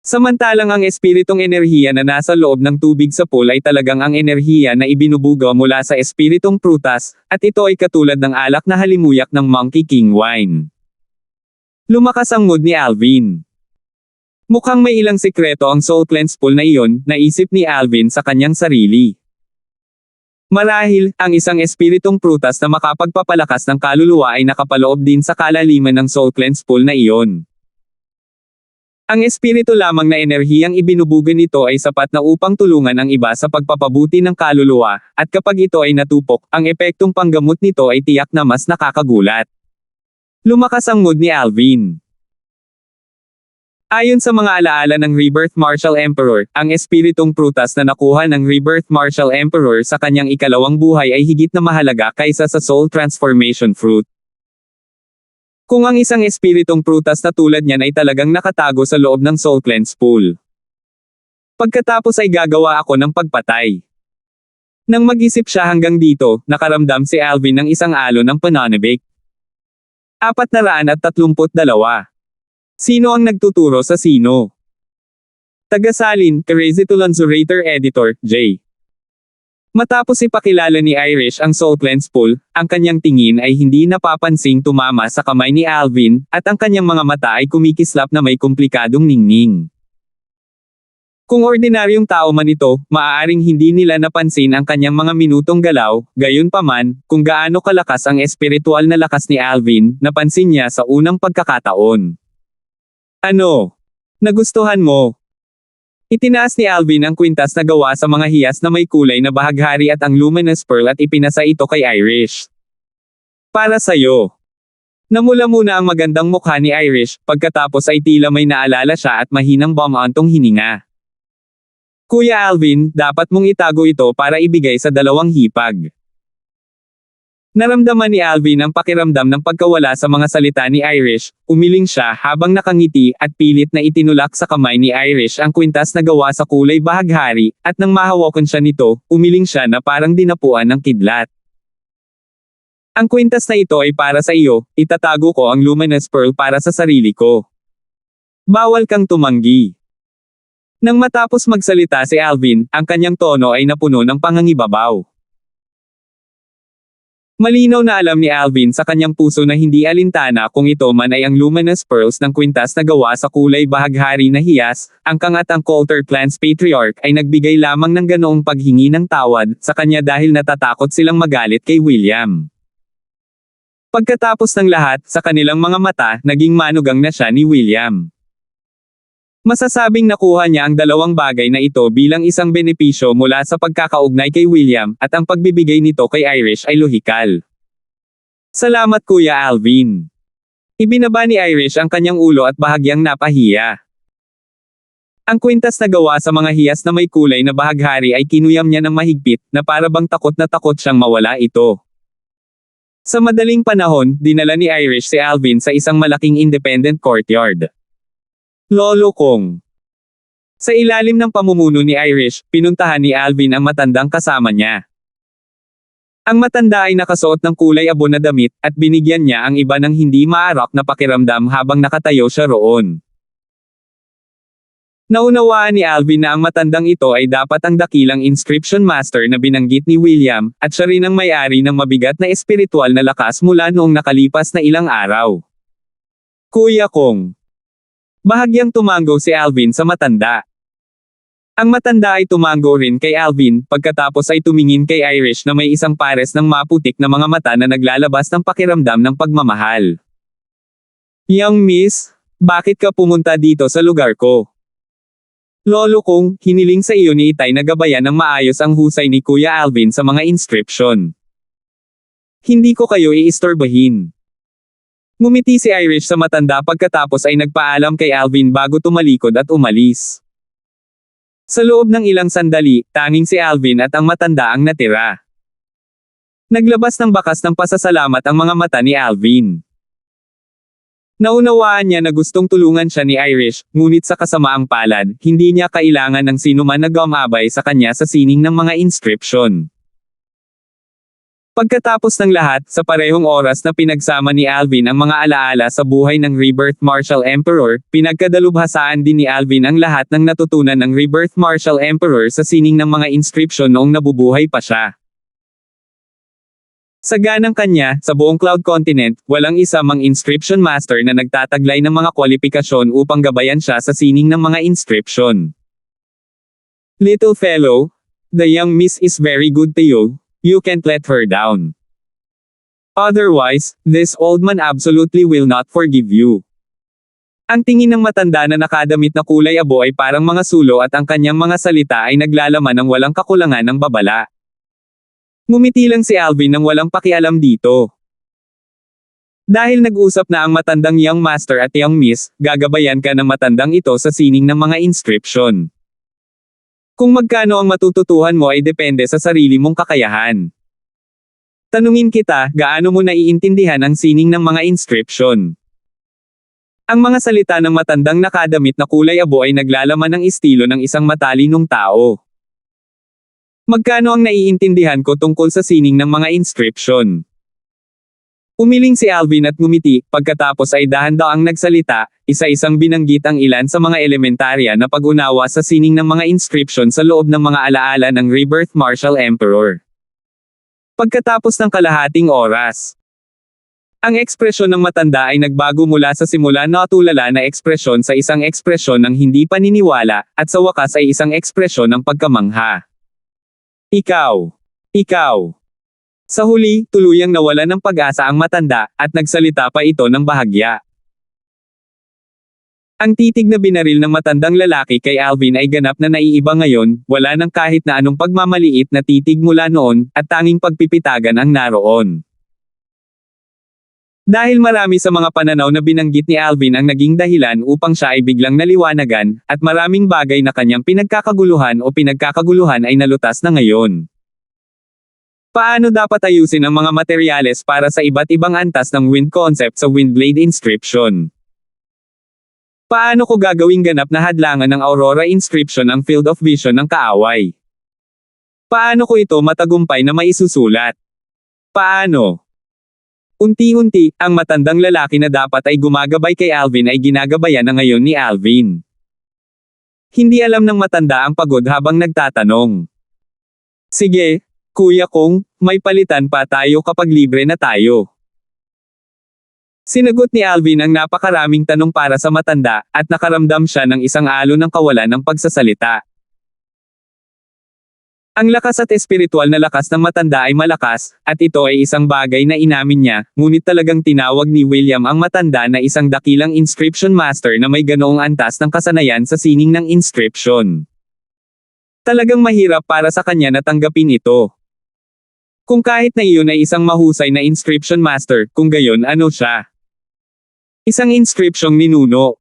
Samantalang ang espiritong enerhiya na nasa loob ng tubig sa pool ay talagang ang enerhiya na ibinubuga mula sa espiritong prutas, at ito ay katulad ng alak na halimuyak ng Monkey King wine. Lumakas ang mood ni Alvin. Mukhang may ilang sikreto ang Soul Cleanse Pool na iyon, naisip ni Alvin sa kanyang sarili. Marahil, ang isang espiritong prutas na makapagpapalakas ng kaluluwa ay nakapaloob din sa kalaliman ng Soul Cleanse Pool na iyon. Ang espiritu lamang na enerhiyang ibinubuga nito ay sapat na upang tulungan ang iba sa pagpapabuti ng kaluluwa, at kapag ito ay natupok, ang epektong panggamot nito ay tiyak na mas nakakagulat. Lumakas ang mood ni Alvin. Ayon sa mga alaala ng Rebirth Martial Emperor, ang espiritong prutas na nakuha ng Rebirth Martial Emperor sa kanyang ikalawang buhay ay higit na mahalaga kaysa sa Soul Transformation Fruit. Kung ang isang espiritong prutas na tulad niyan ay talagang nakatago sa loob ng Soul Cleanse Pool. Pagkatapos ay gagawa ako ng pagpatay. Nang mag-isip siya hanggang dito, nakaramdam si Alvin ng isang alon ng pananabik. 432. Sino ang nagtuturo sa sino? Tagasalin, Crazy Tulanzurator Editor, J. Matapos ipakilala ni Irish ang Soul Cleanse Pool, ang kanyang tingin ay hindi napapansing tumama sa kamay ni Alvin, at ang kanyang mga mata ay kumikislap na may komplikadong ningning. Kung ordinaryong tao man ito, maaaring hindi nila napansin ang kanyang mga minutong galaw, gayunpaman, kung gaano kalakas ang espiritual na lakas ni Alvin, napansin niya sa unang pagkakataon. Ano? Nagustuhan mo? Itinaas ni Alvin ang kwintas na gawa sa mga hiyas na may kulay na bahaghari at ang luminous pearl at ipinasa ito kay Irish. Para sa'yo. Namula muna ang magandang mukha ni Irish, pagkatapos ay tila may naalala siya at mahinang bumantong hininga. Kuya Alvin, dapat mong itago ito para ibigay sa 2 hipag. Naramdaman ni Alvin ang pakiramdam ng pagkawala sa mga salita ni Irish, umiling siya habang nakangiti at pilit na itinulak sa kamay ni Irish ang kwintas na gawa sa kulay bahaghari, at nang mahawakan siya nito, umiling siya na parang dinapuan ng kidlat. Ang kwintas na ito ay para sa iyo, itatago ko ang luminous pearl para sa sarili ko. Bawal kang tumanggi. Nang matapos magsalita si Alvin, ang kanyang tono ay napuno ng pangangibabaw. Malinaw na alam ni Alvin sa kanyang puso na hindi alintana kung ito man ay ang luminous pearls ng kwintas na gawa sa kulay bahaghari na hiyas, ang Kang at ang Coulter Clans Patriarch ay nagbigay lamang ng ganoong paghingi ng tawad sa kanya dahil natatakot silang magalit kay William. Pagkatapos ng lahat, sa kanilang mga mata, naging manugang na siya ni William. Masasabing nakuha niya ang dalawang bagay na ito bilang isang benepisyo mula sa pagkakaugnay kay William, at ang pagbibigay nito kay Irish ay lohikal. Salamat Kuya Alvin. Ibinaba ni Irish ang kanyang ulo at bahagyang napahiya. Ang kwintas na gawa sa mga hiyas na may kulay na bahaghari ay kinuyam niya ng mahigpit, na para bang takot na takot siyang mawala ito. Sa madaling panahon, dinala ni Irish si Alvin sa isang malaking independent courtyard. Lolo Kong. Sa ilalim ng pamumuno ni Irish, pinuntahan ni Alvin ang matandang kasama niya. Ang matanda ay nakasuot ng kulay abo na damit, at binigyan niya ang iba ng hindi maarak na pakiramdam habang nakatayo siya roon. Naunawaan ni Alvin na ang matandang ito ay dapat ang dakilang inscription master na binanggit ni William, at siya rin ang may-ari ng mabigat na espiritual na lakas mula noong nakalipas na ilang araw. Kuya Kong. Bahagyang tumango si Alvin sa matanda. Ang matanda ay tumango rin kay Alvin, pagkatapos ay tumingin kay Irish na may isang pares ng maputik na mga mata na naglalabas ng pakiramdam ng pagmamahal. Young miss, bakit ka pumunta dito sa lugar ko? Lolo Kong, hiniling sa iyo ni Itay na gabayan ng maayos ang husay ni Kuya Alvin sa mga inscription. Hindi ko kayo iistorbahin. Ngumiti si Irish sa matanda pagkatapos ay nagpaalam kay Alvin bago tumalikod at umalis. Sa loob ng ilang sandali, tanging si Alvin at ang matanda ang natira. Naglabas ng bakas ng pasasalamat ang mga mata ni Alvin. Naunawaan niya na gustong tulungan siya ni Irish, ngunit sa kasamaang palad, hindi niya kailangan ng sinuman na gumabay sa kanya sa sining ng mga inscription. Pagkatapos ng lahat, sa parehong oras na pinagsama ni Alvin ang mga alaala sa buhay ng Rebirth Martial Emperor, pinagkadalubhasaan din ni Alvin ang lahat ng natutunan ng Rebirth Martial Emperor sa sining ng mga inscription noong nabubuhay pa siya. Sa ganang kanya, sa buong Cloud Continent, walang isa mang inscription master na nagtataglay ng mga kwalifikasyon upang gabayan siya sa sining ng mga inscription. Little fellow, the young miss is very good to you. You can't let her down. Otherwise, this old man absolutely will not forgive you. Ang tingin ng matanda na nakadamit na kulay abo ay parang mga sulo at ang kanyang mga salita ay naglalaman ng walang kakulangan ng babala. Ngumiti lang si Alvin nang walang pakialam dito. Dahil nag-usap na ang matandang young master at young miss, gagabayan ka ng matandang ito sa sining ng mga inscription. Kung magkano ang matututuhan mo ay depende sa sarili mong kakayahan. Tanungin kita, gaano mo naiintindihan ang sining ng mga inscription? Ang mga salita ng matandang nakadamit na kulay abo ay naglalaman ng estilo ng isang matalinong tao. Magkano ang naiintindihan ko tungkol sa sining ng mga inscription? Umiling si Alvin at ngumiti, pagkatapos ay dahan-daang nagsalita, isa-isang binanggit ang ilan sa mga elementarya na pag-unawa sa sining ng mga inscription sa loob ng mga alaala ng Rebirth Martial Emperor. Pagkatapos ng kalahating oras, ang ekspresyon ng matanda ay nagbago mula sa simula na tulala na ekspresyon sa isang ekspresyon ng hindi paniniwala, at sa wakas ay isang ekspresyon ng pagkamangha. Ikaw. Sa huli, tuluyang nawala ng pag-asa ang matanda, at nagsalita pa ito ng bahagya. Ang titig na binaril ng matandang lalaki kay Alvin ay ganap na naiiba ngayon, wala nang kahit na anong pagmamaliit na titig mula noon, at tanging pagpipitagan ang naroon. Dahil marami sa mga pananaw na binanggit ni Alvin ang naging dahilan upang siya ay biglang naliwanagan, at maraming bagay na kanyang pinagkakaguluhan o pinagkakaguluhan ay nalutas na ngayon. Paano dapat ayusin ang mga materyales para sa iba't ibang antas ng wind concept sa Windblade inscription? Paano ko gagawing ganap na hadlangan ng Aurora inscription ang field of vision ng kaaway? Paano ko ito matagumpay na maisusulat? Paano? Unti-unti, ang matandang lalaki na dapat ay gumagabay kay Alvin ay ginagabayan na ngayon ni Alvin. Hindi alam ng matanda ang pagod habang nagtatanong. Sige, Kuya Kong, may palitan pa tayo kapag libre na tayo. Sinagot ni Alvin ang napakaraming tanong para sa matanda, at nakaramdam siya ng isang alon ng kawalan ng pagsasalita. Ang lakas at espiritual na lakas ng matanda ay malakas, at ito ay isang bagay na inamin niya, ngunit talagang tinawag ni William ang matanda na isang dakilang inscription master na may ganoong antas ng kasanayan sa sining ng inscription. Talagang mahirap para sa kanya na tanggapin ito. Kung kahit na iyon ay isang mahusay na inscription master, kung gayon ano siya? Isang inscripsyong ninuno.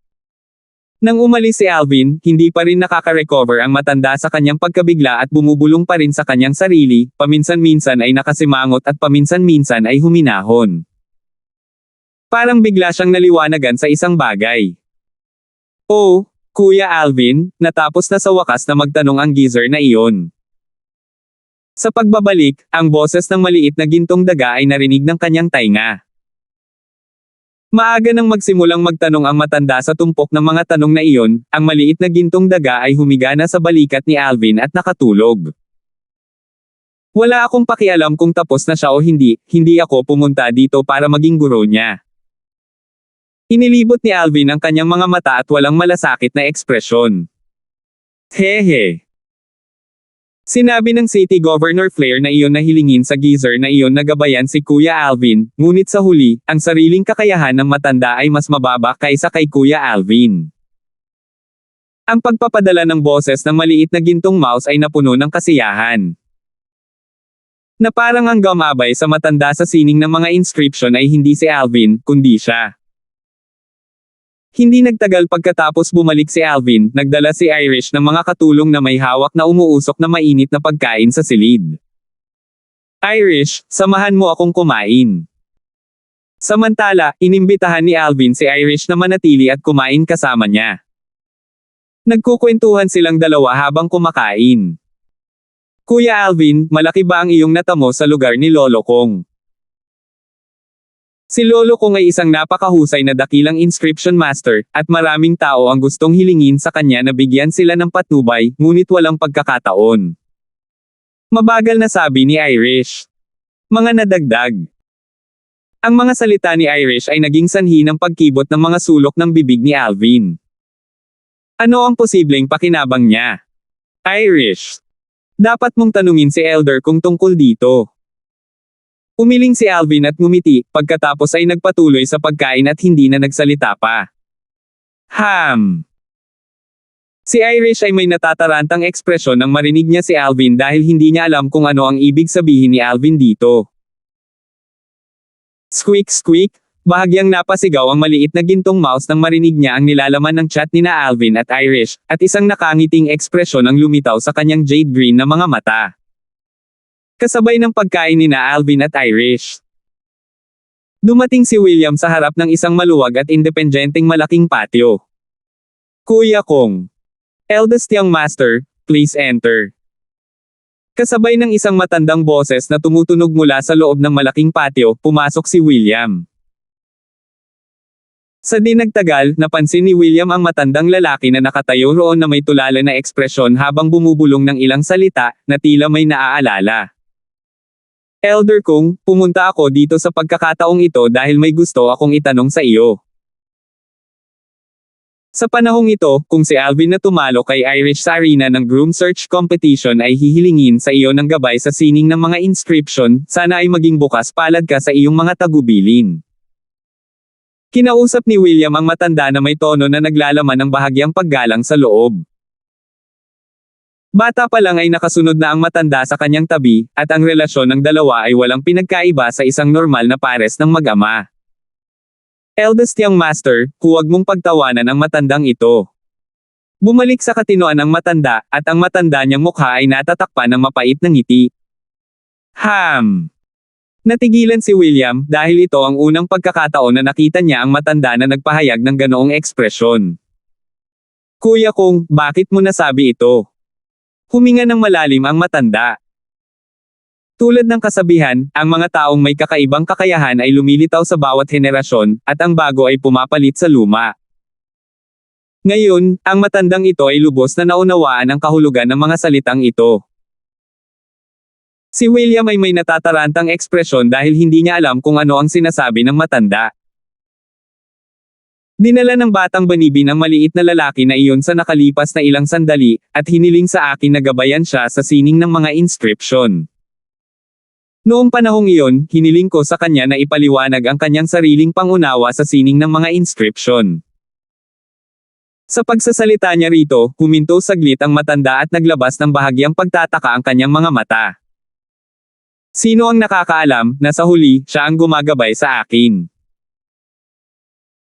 Nang umalis si Alvin, hindi pa rin nakaka-recover ang matanda sa kanyang pagkabigla at bumubulong pa rin sa kanyang sarili, paminsan-minsan ay nakasimangot at paminsan-minsan ay huminahon. Parang bigla siyang naliwanagan sa isang bagay. Oh, Kuya Alvin, natapos na sa wakas na magtanong ang geezer na iyon. Sa pagbabalik, ang boses ng maliit na gintong daga ay narinig ng kanyang tainga. Maaga nang magsimulang magtanong ang matanda sa tumpok ng mga tanong na iyon, ang maliit na gintong daga ay humiga na sa balikat ni Alvin at nakatulog. Wala akong pakialam kung tapos na siya o hindi ako pumunta dito para maging guro niya. Inilibot ni Alvin ang kanyang mga mata at walang malasakit na ekspresyon. Hehe. Sinabi ng City Governor Flair na iyon na hilingin sa geezer na iyon na gabayan si Kuya Alvin, ngunit sa huli, ang sariling kakayahan ng matanda ay mas mababa kaysa kay Kuya Alvin. Ang pagpapadala ng boses ng maliit na gintong mouse ay napuno ng kasiyahan. Na parang ang gumabay sa matanda sa sining ng mga inscription ay hindi si Alvin, kundi siya. Hindi nagtagal pagkatapos bumalik si Alvin, nagdala si Irish ng mga katulong na may hawak na umuusok na mainit na pagkain sa silid. Irish, samahan mo akong kumain. Samantala, inimbitahan ni Alvin si Irish na manatili at kumain kasama niya. Nagkukwentuhan silang dalawa habang kumakain. Kuya Alvin, malaki ba ang iyong natamo sa lugar ni Lolo Kong? Si Lolo Kong ay isang napakahusay na dakilang inscription master, at maraming tao ang gustong hilingin sa kanya na bigyan sila ng patnubay, ngunit walang pagkakataon. Mabagal na sabi ni Irish. Mga nadagdag. Ang mga salita ni Irish ay naging sanhi ng pagkibot ng mga sulok ng bibig ni Alvin. Ano ang posibleng pakinabang niya? Irish. Dapat mong tanungin si Elder kung tungkol dito. Umiling si Alvin at ngumiti, pagkatapos ay nagpatuloy sa pagkain at hindi na nagsalita pa. Si Irish ay may natatarantang ekspresyon nang marinig niya si Alvin dahil hindi niya alam kung ano ang ibig sabihin ni Alvin dito. Squeak squeak, bahagyang napasigaw ang maliit na gintong mouse nang marinig niya ang nilalaman ng chat ni na Alvin at Irish, at isang nakangiting ekspresyon ang lumitaw sa kanyang jade green na mga mata. Kasabay ng pagkain ni na Alvin at Irish. Dumating si William sa harap ng isang maluwag at independenteng malaking patio. Kuya Kong. Eldest young master, please enter. Kasabay ng isang matandang boses na tumutunog mula sa loob ng malaking patio, pumasok si William. Sa di nagtagal, napansin ni William ang matandang lalaki na nakatayo roon na may tulala na ekspresyon habang bumubulong ng ilang salita, na tila may naaalala. Elder Kong, pumunta ako dito sa pagkakataong ito dahil may gusto akong itanong sa iyo. Sa panahong ito, kung si Alvin na tumalo kay Irish sa arena ng groom search competition ay hihilingin sa iyo ng gabay sa sining ng mga inscription, sana ay maging bukas palad ka sa iyong mga tagubilin. Kinausap ni William ang matanda na may tono na naglalaman ng bahagyang paggalang sa loob. Bata pa lang ay nakasunod na ang matanda sa kanyang tabi, at ang relasyon ng dalawa ay walang pinagkaiba sa isang normal na pares ng mag-ama. Eldest young master, huwag mong pagtawanan ang matandang ito. Bumalik sa katinoan ang matanda, at ang matanda niyang mukha ay natatakpan ng mapait na ngiti. Natigilan si William, dahil ito ang unang pagkakataon na nakita niya ang matanda na nagpahayag ng ganoong ekspresyon. Kuya Kong, bakit mo nasabi ito? Huminga ng malalim ang matanda. Tulad ng kasabihan, ang mga taong may kakaibang kakayahan ay lumilitaw sa bawat henerasyon, at ang bago ay pumapalit sa luma. Ngayon, ang matandang ito ay lubos na naunawaan ang kahulugan ng mga salitang ito. Si William ay may natatarantang ekspresyon dahil hindi niya alam kung ano ang sinasabi ng matanda. Dinala ng batang banibin ang maliit na lalaki na iyon sa nakalipas na ilang sandali, at hiniling sa akin na gabayan siya sa sining ng mga inscription. Noong panahong iyon, hiniling ko sa kanya na ipaliwanag ang kanyang sariling pangunawa sa sining ng mga inscription. Sa pagsasalita niya rito, huminto saglit ang matanda at naglabas ng bahagyang pagtataka ang kanyang mga mata. Sino ang nakakaalam, na sa huli, siya ang gumagabay sa akin.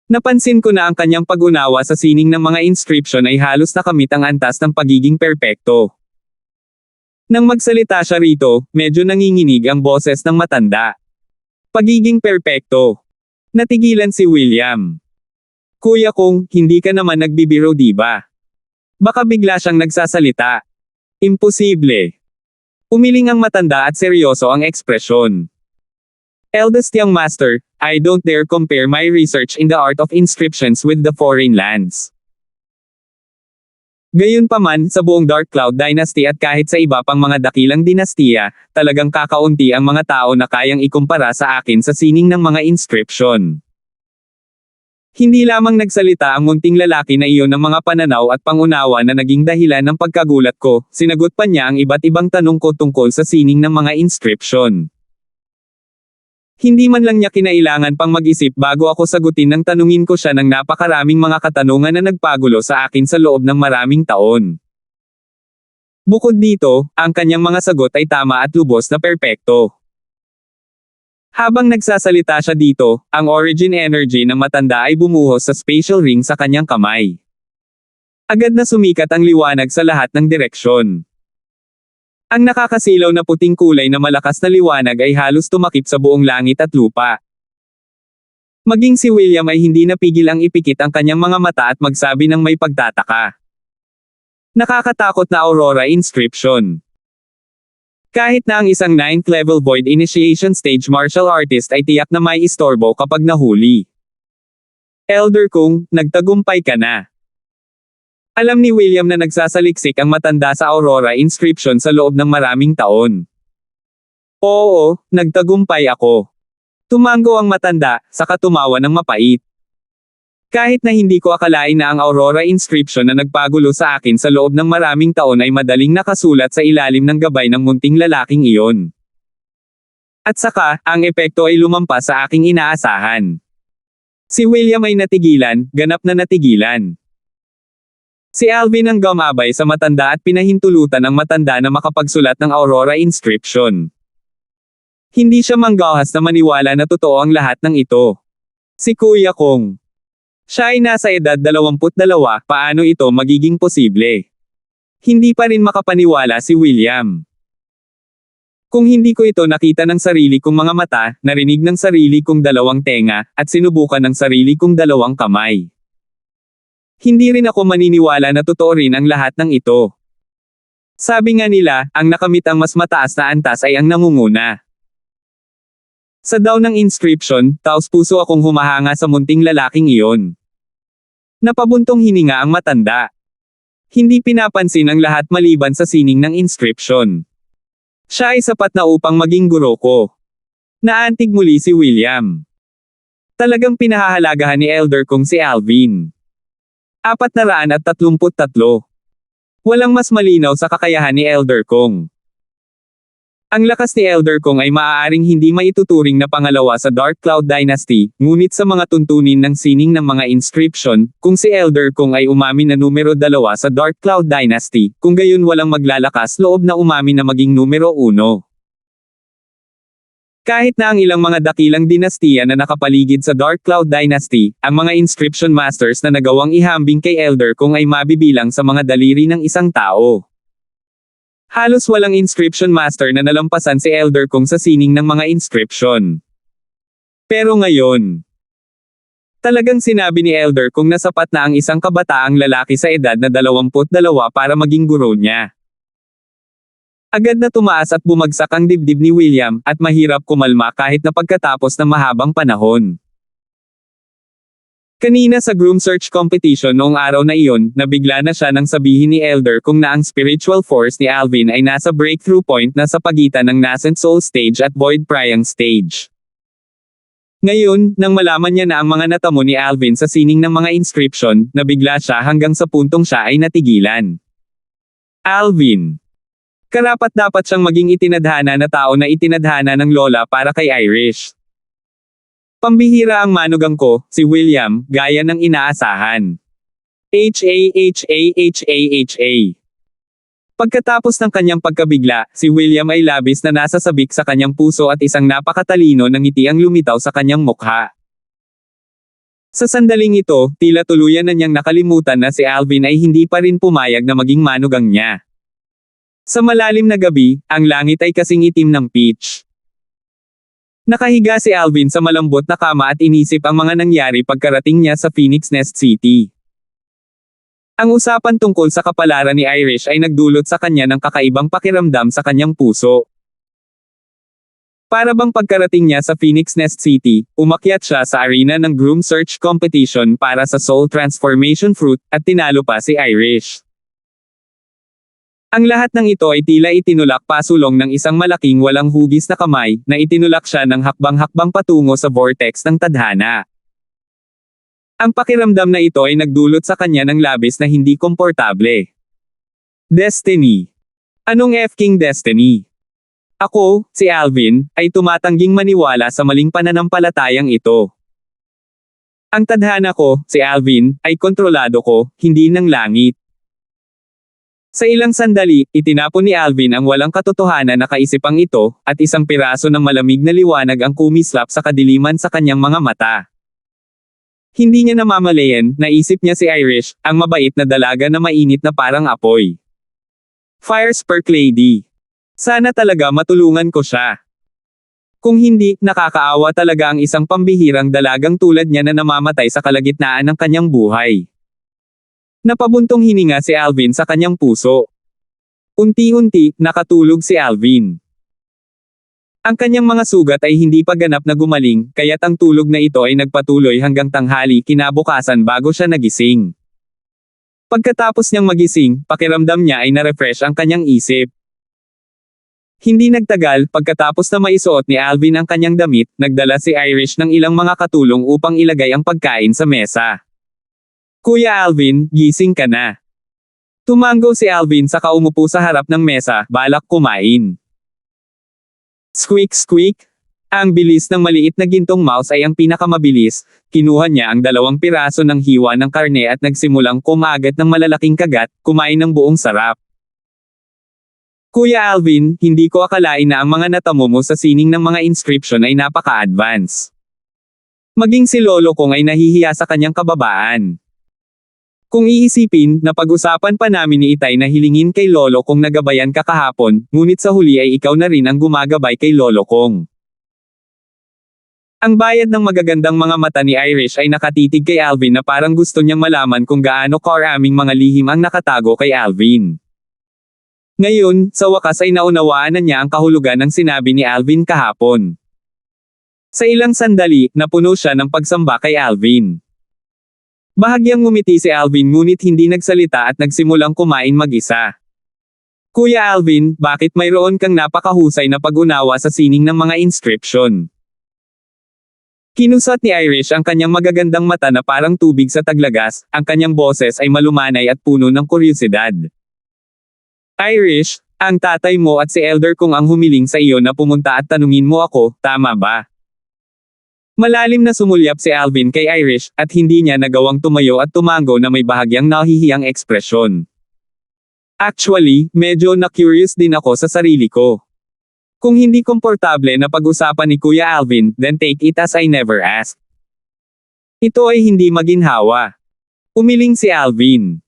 Napansin ko na ang kanyang pag-unawa sa sining ng mga inscription ay halos nakamit ang antas ng pagiging perpekto. Nang magsalita siya rito, medyo nanginginig ang boses ng matanda. Pagiging perpekto. Natigilan si William. Kuya kong, hindi ka naman nagbibiro diba? Baka bigla siyang nagsasalita. Imposible. Umiling ang matanda at seryoso ang ekspresyon. Eldest young master, I don't dare compare my research in the art of inscriptions with the foreign lands. Gayunpaman, sa buong Dark Cloud Dynasty at kahit sa iba pang mga dakilang dinastiya, talagang kakaunti ang mga tao na kayang ikumpara sa akin sa sining ng mga inscription. Hindi lamang nagsalita ang munting lalaki na iyon ng mga pananaw at pangunawa na naging dahilan ng pagkagulat ko, sinagot pa niya ang iba't ibang tanong ko tungkol sa sining ng mga inscription. Hindi man lang niya kinailangan pang mag-isip bago ako sagutin nang tanungin ko siya ng napakaraming mga katanungan na nagpagulo sa akin sa loob ng maraming taon. Bukod dito, ang kanyang mga sagot ay tama at lubos na perpekto. Habang nagsasalita siya dito, ang origin energy ng matanda ay bumuhos sa spatial ring sa kanyang kamay. Agad na sumikat ang liwanag sa lahat ng direksyon. Ang nakakasilaw na puting kulay na malakas na liwanag ay halos tumakip sa buong langit at lupa. Maging si William ay hindi napigil ang ipikit ang kanyang mga mata at magsabi ng may pagtataka. Nakakatakot na aurora inscription. Kahit na ang isang 9th level void initiation stage martial artist ay tiyak na may istorbo kapag nahuli. Elder kong, nagtagumpay ka na. Alam ni William na nagsasaliksik ang matanda sa aurora inscription sa loob ng maraming taon. Oo, nagtagumpay ako. Tumango ang matanda, saka tumawa ng mapait. Kahit na hindi ko akalain na ang aurora inscription na nagpagulo sa akin sa loob ng maraming taon ay madaling nakasulat sa ilalim ng gabay ng munting lalaking iyon. At saka, ang epekto ay lumampas sa aking inaasahan. Si William ay natigilan, ganap na natigilan. Si Alvin ang gumabay sa matanda at pinahintulutan ang matanda na makapagsulat ng aurora inscription. Hindi siya manggahas na maniwala na totoo ang lahat ng ito. Si Kuya Kong. Siya ay nasa edad 22, paano ito magiging posible? Hindi pa rin makapaniwala si William. Kung hindi ko ito nakita ng sarili kong mga mata, narinig ng sarili kong dalawang tenga, at sinubukan ng sarili kong dalawang kamay. Hindi rin ako maniniwala na totoo rin ang lahat ng ito. Sabi nga nila, ang nakamit ang mas mataas na antas ay ang nangunguna. Sa daw ng inscription, taos puso akong humahanga sa munting lalaking iyon. Napabuntong hininga ang matanda. Hindi pinapansin ang lahat maliban sa sining ng inscription. Siya ay sapat na upang maging guro ko. Naantig muli si William. Talagang pinahahalagahan ni Elder kong si Alvin. 433. Walang mas malinaw sa kakayahan ni Elder Kong. Ang lakas ni Elder Kong ay maaaring hindi maituturing na pangalawa sa Dark Cloud Dynasty, ngunit sa mga tuntunin ng sining ng mga inscription, kung si Elder Kong ay umamin na numero 2 sa Dark Cloud Dynasty, kung gayon walang maglalakas loob na umamin na maging numero 1. Kahit na ang ilang mga dakilang dinastiya na nakapaligid sa Dark Cloud Dynasty, ang mga inscription masters na nagawang ihambing kay Elder Kong ay mabibilang sa mga daliri ng isang tao. Halos walang inscription master na nalampasan si Elder Kong sa sining ng mga inscription. Pero ngayon, talagang sinabi ni Elder Kong na sapat na ang isang kabataang lalaki sa edad na 22 para maging guro niya. Agad na tumaas at bumagsak ang dibdib ni William, at mahirap kumalma kahit na pagkatapos ng mahabang panahon. Kanina sa groom search competition noong araw na iyon, nabigla na siya nang sabihin ni Elder kung na ang spiritual force ni Alvin ay nasa breakthrough point na sa pagitan ng nascent soul stage at void priang stage. Ngayon, nang malaman niya na ang mga natamo ni Alvin sa sining ng mga inscription, nabigla siya hanggang sa puntong siya ay natigilan. Alvin. Karapat-dapat siyang maging itinadhana na tao na itinadhana ng lola para kay Irish. Pambihira ang manugang ko, si William, gaya ng inaasahan. H-A-H-A-H-A-H-A. Pagkatapos ng kanyang pagkabigla, si William ay labis na nasasabik sa kanyang puso at isang napakatalino ng ngiti ang lumitaw sa kanyang mukha. Sa sandaling ito, tila tuluyan na niyang nakalimutan na si Alvin ay hindi pa rin pumayag na maging manugang niya. Sa malalim na gabi, ang langit ay kasing itim ng peach. Nakahiga si Alvin sa malambot na kama at inisip ang mga nangyari pagkarating niya sa Phoenix Nest City. Ang usapan tungkol sa kapalaran ni Irish ay nagdulot sa kanya ng kakaibang pakiramdam sa kanyang puso. Para bang pagkarating niya sa Phoenix Nest City, umakyat siya sa arena ng groom search competition para sa Soul Transformation Fruit, at tinalo pa si Irish. Ang lahat ng ito ay tila itinulak pasulong ng isang malaking walang hugis na kamay, na itinulak siya ng hakbang-hakbang patungo sa vortex ng tadhana. Ang pakiramdam na ito ay nagdulot sa kanya ng labis na hindi komportable. Destiny. Anong F-King Destiny? Ako, si Alvin, ay tumatangging maniwala sa maling pananampalatayang ito. Ang tadhana ko, si Alvin, ay kontrolado ko, hindi ng langit. Sa ilang sandali, itinapon ni Alvin ang walang katotohanan na kaisipang ito, at isang piraso ng malamig na liwanag ang kumislap sa kadiliman sa kanyang mga mata. Hindi niya namamalayan, naisip niya si Irish, ang mabait na dalaga na mainit na parang apoy. Fire Spark Lady. Sana talaga matulungan ko siya. Kung hindi, nakakaawa talaga ang isang pambihirang dalagang tulad niya na namamatay sa kalagitnaan ng kanyang buhay. Napabuntong hininga si Alvin sa kanyang puso. Unti-unti, nakatulog si Alvin. Ang kanyang mga sugat ay hindi pa ganap na gumaling, kaya't ang tulog na ito ay nagpatuloy hanggang tanghali kinabukasan bago siya nagising. Pagkatapos niyang magising, pakiramdam niya ay na-refresh ang kanyang isip. Hindi nagtagal, pagkatapos na maisuot ni Alvin ang kanyang damit, nagdala si Irish ng ilang mga katulong upang ilagay ang pagkain sa mesa. Kuya Alvin, gising ka na. Tumango si Alvin saka umupo sa harap ng mesa, balak kumain. Squeak squeak. Ang bilis ng maliit na gintong mouse ay ang pinakamabilis. Kinuha niya ang 2 piraso ng hiwa ng karne at nagsimulang kumagat ng malalaking kagat, kumain ng buong sarap. Kuya Alvin, hindi ko akalain na ang mga natamo mo sa sining ng mga inscription ay napaka-advance. Maging si Lolo Kong ay nahihiya sa kanyang kababaan. Kung iisipin, napag-usapan pa namin ni Itay na hilingin kay Lolo Kong na gabayan ka kahapon, ngunit sa huli ay ikaw na rin ang gumagabay kay Lolo Kong. Ang bayad ng magagandang mga mata ni Irish ay nakatitig kay Alvin na parang gusto niyang malaman kung gaano karaming mga lihim ang nakatago kay Alvin. Ngayon, sa wakas ay naunawaan na niya ang kahulugan ng sinabi ni Alvin kahapon. Sa ilang sandali, napuno siya ng pagsamba kay Alvin. Bahagyang ngumiti si Alvin ngunit hindi nagsalita at nagsimulang kumain mag-isa. Kuya Alvin, bakit mayroon kang napakahusay na pag-unawa sa sining ng mga inscription? Kinusat ni Irish ang kanyang magagandang mata na parang tubig sa taglagas, ang kanyang boses ay malumanay at puno ng kuryosidad. Irish, ang tatay mo at si Elder Kong ang humiling sa iyo na pumunta at tanungin mo ako, tama ba? Malalim na sumulyap si Alvin kay Irish, at hindi niya nagawang tumayo at tumango na may bahagyang nahihiyang ekspresyon. Actually, medyo na-curious din ako sa sarili ko. Kung hindi komportable na pag-usapan ni Kuya Alvin, then take it as I never asked. Ito ay hindi maginhawa. Umiling si Alvin.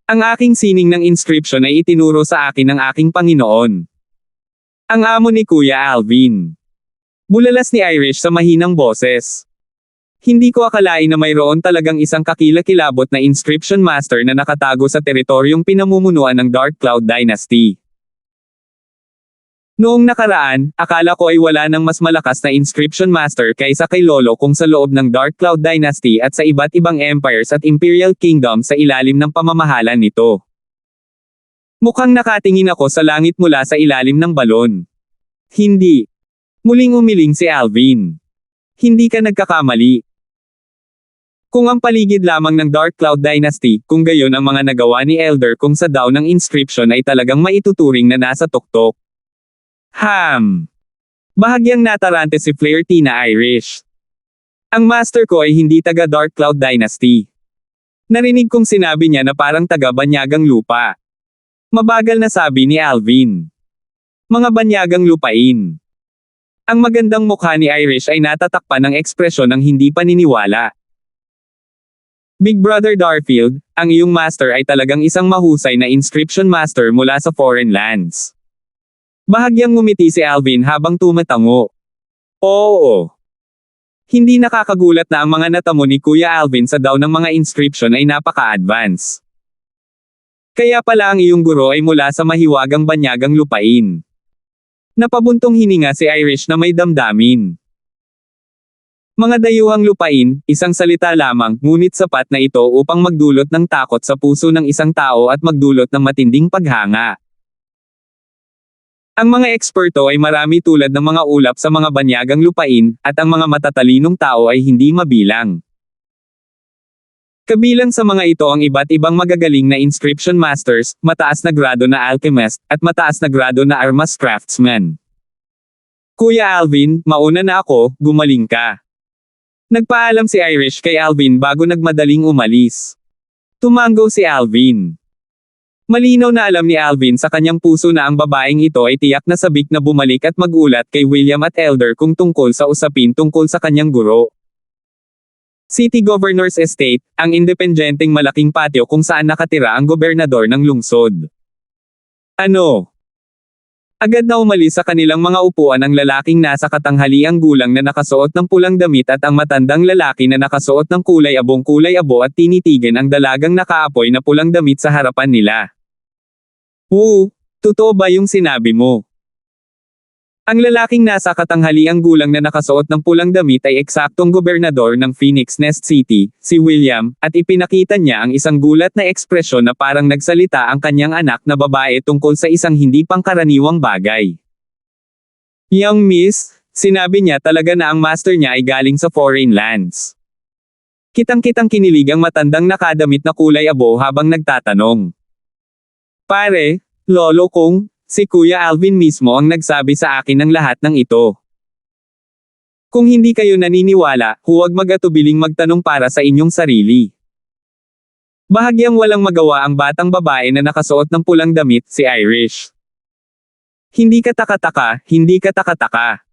Ang aking sining ng inscription ay itinuro sa akin ng aking Panginoon. Ang amo ni Kuya Alvin. Bulalas ni Irish sa mahinang boses. Hindi ko akalain na mayroon talagang isang kakilakilabot na inscription master na nakatago sa teritoryong pinamumunuan ng Dark Cloud Dynasty. Noong nakaraan, akala ko ay wala nang mas malakas na Inscription Master kaysa kay Lolo kung sa loob ng Dark Cloud Dynasty at sa iba't ibang empires at Imperial Kingdom sa ilalim ng pamamahala nito. Mukhang nakatingin ako sa langit mula sa ilalim ng balon. Hindi. Muling umiling si Alvin. Hindi ka nagkakamali. Kung ang paligid lamang ng Dark Cloud Dynasty, kung gayon ang mga nagawa ni Elder kung sa daw ng inscription ay talagang maituturing na nasa tuktok. Bahagyang natarante si Flaherty na Irish. Ang master ko ay hindi taga Dark Cloud Dynasty. Narinig kong sinabi niya na parang taga Banyagang Lupa. Mabagal na sabi ni Alvin. Mga banyagang lupain. Ang magandang mukha ni Irish ay natatakpan ng ekspresyon ng hindi paniniwala. Big Brother Darfield, ang iyong master ay talagang isang mahusay na inscription master mula sa foreign lands. Bahagyang ngumiti si Alvin habang tumatango. Oo. Hindi nakakagulat na ang mga natamo ni Kuya Alvin sa daw ng mga inscription ay napaka-advance. Kaya pala ang iyong guro ay mula sa mahiwagang banyagang lupain. Napabuntong hininga si Irish na may damdamin. Mga dayuhang lupain, isang salita lamang, ngunit sapat na ito upang magdulot ng takot sa puso ng isang tao at magdulot ng matinding paghanga. Ang mga eksperto ay marami tulad ng mga ulap sa mga banyagang lupain, at ang mga matatalinong tao ay hindi mabilang. Kabilang sa mga ito ang iba't ibang magagaling na inscription masters, mataas na grado na alchemist, at mataas na grado na armas craftsman. Kuya Alvin, mauna na ako, gumaling ka. Nagpaalam si Irish kay Alvin bago nagmadaling umalis. Tumango si Alvin. Malinaw na alam ni Alvin sa kanyang puso na ang babaeng ito ay tiyak na sabik na bumalik at magulat kay William at Elder kung tungkol sa usapin tungkol sa kanyang guro. City Governor's Estate, ang independenteng malaking patio kung saan nakatira ang gobernador ng lungsod. Ano? Agad na umalis sa kanilang mga upuan ang lalaking nasa katanghaliang gulang na nakasuot ng pulang damit at ang matandang lalaki na nakasuot ng kulay abo at tinitigan ang dalagang nakaapoy na pulang damit sa harapan nila. Totoo ba yung sinabi mo? Ang lalaking nasa katanghaliang gulang na nakasuot ng pulang damit ay eksaktong gobernador ng Phoenix Nest City, si William, at ipinakita niya ang isang gulat na ekspresyon na parang nagsalita ang kanyang anak na babae tungkol sa isang hindi pangkaraniwang bagay. Young miss, sinabi niya talaga na ang master niya ay galing sa foreign lands. Kitang-kitang kinilig ang matandang nakadamit na kulay abo habang nagtatanong. Pare, lolo kong, si Kuya Alvin mismo ang nagsabi sa akin ng lahat ng ito. Kung hindi kayo naniniwala, huwag mag-atubiling magtanong para sa inyong sarili. Bahagyang walang magawa ang batang babae na nakasuot ng pulang damit, si Irish. Hindi ka taka-taka, hindi ka taka-taka.